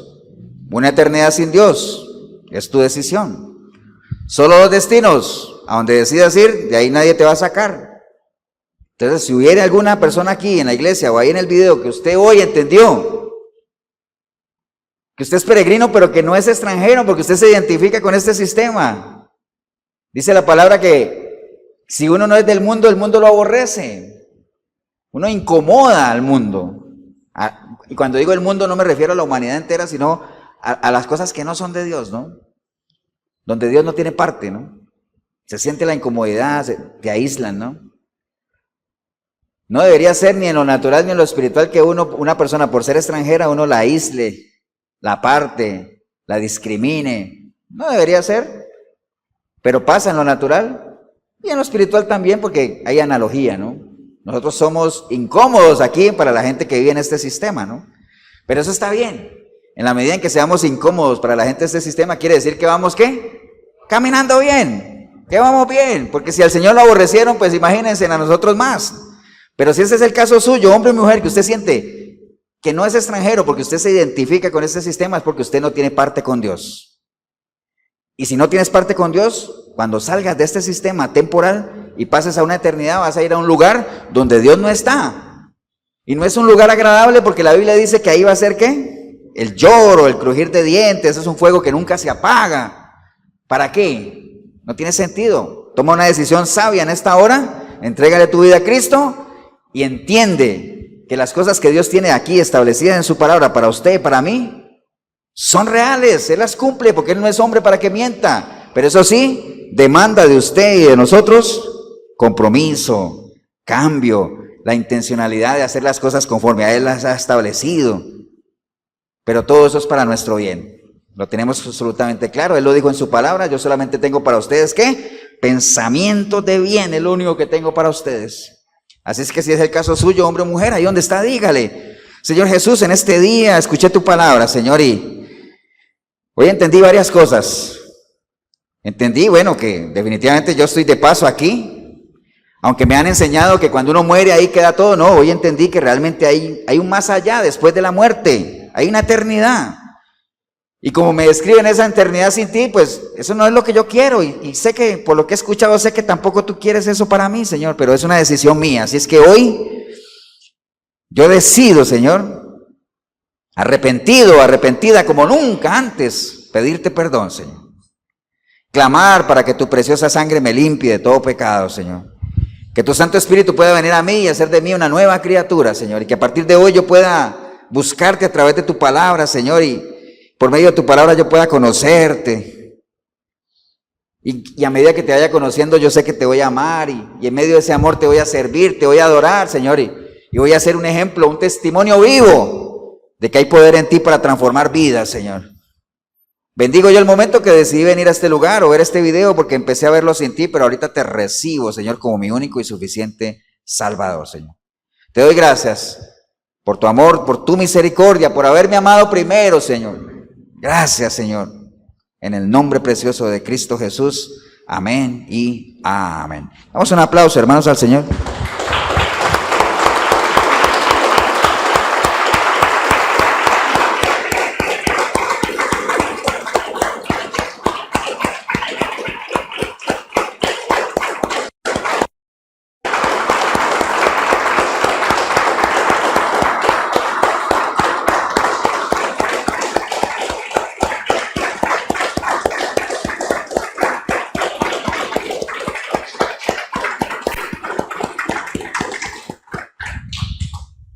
una eternidad sin Dios, es tu decisión. Solo dos destinos, a donde decidas ir, de ahí nadie te va a sacar. Entonces, si hubiera alguna persona aquí en la iglesia o ahí en el video que usted hoy entendió que usted es peregrino, pero que no es extranjero, porque usted se identifica con este sistema. Dice la palabra que si uno no es del mundo, el mundo lo aborrece. Uno incomoda al mundo. Y cuando digo el mundo no me refiero a la humanidad entera, sino a las cosas que no son de Dios, ¿no? Donde Dios no tiene parte, ¿no? Se siente la incomodidad, te aíslan, ¿no? No debería ser ni en lo natural ni en lo espiritual que una persona por ser extranjera, uno la aísle, la aparte, la discrimine. No debería ser, pero pasa en lo natural y en lo espiritual también, porque hay analogía, ¿no? Nosotros somos incómodos aquí para la gente que vive en este sistema, ¿no? Pero eso está bien. En la medida en que seamos incómodos para la gente de este sistema, quiere decir que vamos, ¿qué? Caminando bien. Que vamos bien, porque si al Señor lo aborrecieron, pues imagínense a nosotros más. Pero si ese es el caso suyo, hombre o mujer, que usted siente que no es extranjero, porque usted se identifica con este sistema, es porque usted no tiene parte con Dios. Y si no tienes parte con Dios, cuando salgas de este sistema temporal y pases a una eternidad, vas a ir a un lugar donde Dios no está. Y no es un lugar agradable, porque la Biblia dice que ahí va a ser, ¿qué? El lloro, el crujir de dientes, es un fuego que nunca se apaga. ¿Para qué? No tiene sentido. Toma una decisión sabia en esta hora, entrégale tu vida a Cristo y entiende que las cosas que Dios tiene aquí establecidas en su palabra para usted y para mí son reales. Él las cumple porque Él no es hombre para que mienta. Pero eso sí, demanda de usted y de nosotros compromiso, cambio, la intencionalidad de hacer las cosas conforme a Él las ha establecido. Pero todo eso es para nuestro bien. Lo tenemos absolutamente claro. Él lo dijo en su palabra. Yo solamente tengo para ustedes, ¿qué? Pensamientos de bien, es lo único que tengo para ustedes. Así es que si es el caso suyo, hombre o mujer, ahí donde está, dígale: Señor Jesús, en este día escuché tu palabra, Señor, y hoy entendí varias cosas. Entendí, bueno, que definitivamente yo estoy de paso aquí, aunque me han enseñado que cuando uno muere ahí queda todo. No, hoy entendí que realmente hay un más allá, después de la muerte, hay una eternidad. Y como me describen esa eternidad sin ti, pues eso no es lo que yo quiero. Y sé que por lo que he escuchado, sé que tampoco tú quieres eso para mí, Señor, pero es una decisión mía. Así es que hoy yo decido, Señor, arrepentido, arrepentida como nunca antes, pedirte perdón, Señor. Clamar para que tu preciosa sangre me limpie de todo pecado, Señor. Que tu Santo Espíritu pueda venir a mí y hacer de mí una nueva criatura, Señor. Y que a partir de hoy yo pueda buscarte a través de tu palabra, Señor. Y por medio de tu palabra yo pueda conocerte. Y a medida que te vaya conociendo, yo sé que te voy a amar. Y en medio de ese amor te voy a servir, te voy a adorar, Señor. Y voy a ser un ejemplo, un testimonio vivo de que hay poder en ti para transformar vidas, Señor. Bendigo yo el momento que decidí venir a este lugar o ver este video porque empecé a verlo sin ti, pero ahorita te recibo, Señor, como mi único y suficiente Salvador, Señor. Te doy gracias por tu amor, por tu misericordia, por haberme amado primero, Señor. Gracias, Señor. En el nombre precioso de Cristo Jesús. Amén y amén. Damos un aplauso, hermanos, al Señor.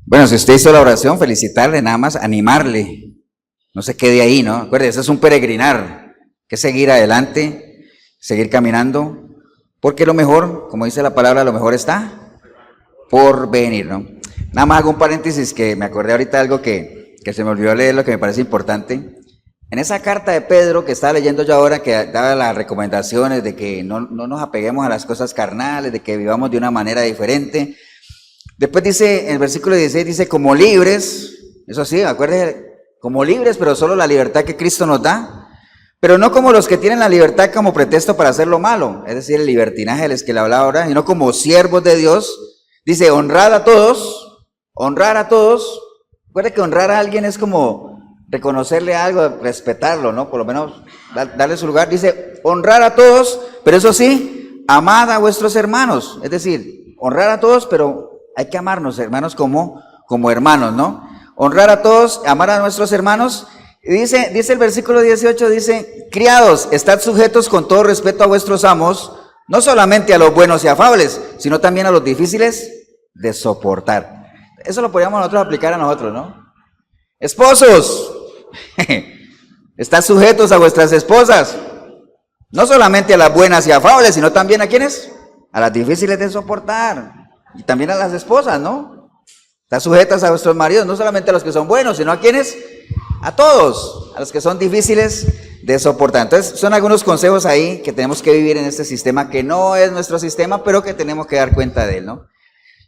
Bueno, si usted hizo la oración, felicitarle, nada más animarle. No se quede ahí, ¿no? Acuérdese, eso es un peregrinar. Que seguir adelante, seguir caminando, porque lo mejor, como dice la palabra, lo mejor está por venir, ¿no? Nada más hago un paréntesis que me acordé ahorita de algo que se me olvidó leer, lo que me parece importante. En esa carta de Pedro que estaba leyendo yo ahora, que daba las recomendaciones de que no nos apeguemos a las cosas carnales, de que vivamos de una manera diferente. Después dice, en el versículo 16, dice, como libres, eso sí, acuérdense, como libres, pero solo la libertad que Cristo nos da, pero no como los que tienen la libertad como pretexto para hacer lo malo, es decir, el libertinaje del que le hablaba ahora, sino como siervos de Dios. Dice, honrar a todos, recuerde que honrar a alguien es como reconocerle algo, respetarlo, ¿no? Por lo menos darle su lugar. Dice, honrar a todos, pero eso sí, amad a vuestros hermanos, es decir, honrar a todos, pero hay que amarnos, hermanos, como hermanos, ¿no? Honrar a todos, amar a nuestros hermanos. Y dice el versículo 18, dice, criados, estad sujetos con todo respeto a vuestros amos, no solamente a los buenos y afables, sino también a los difíciles de soportar. Eso lo podríamos nosotros aplicar a nosotros, ¿no? Esposos, estad sujetos a vuestras esposas, no solamente a las buenas y afables, sino también a ¿quiénes? A las difíciles de soportar. Y también a las esposas, ¿no? Están sujetas a vuestros maridos, no solamente a los que son buenos, sino a quienes, a todos, a los que son difíciles de soportar. Entonces, son algunos consejos ahí que tenemos que vivir en este sistema, que no es nuestro sistema, pero que tenemos que dar cuenta de él, ¿no?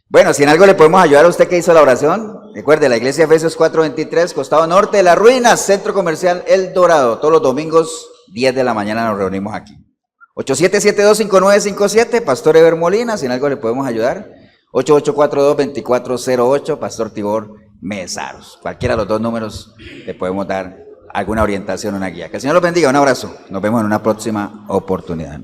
Bueno, si en algo le podemos ayudar a usted que hizo la oración, recuerde, la iglesia Efesios 4:23, costado norte de las ruinas, centro comercial El Dorado. Todos los domingos, 10 de la mañana nos reunimos aquí. 8772-5957, Pastor Eber Molina, si en algo le podemos ayudar. 8842-2408, Pastor Tibor Mesaros. Cualquiera de los dos números le podemos dar alguna orientación, una guía. Que el Señor los bendiga, un abrazo. Nos vemos en una próxima oportunidad.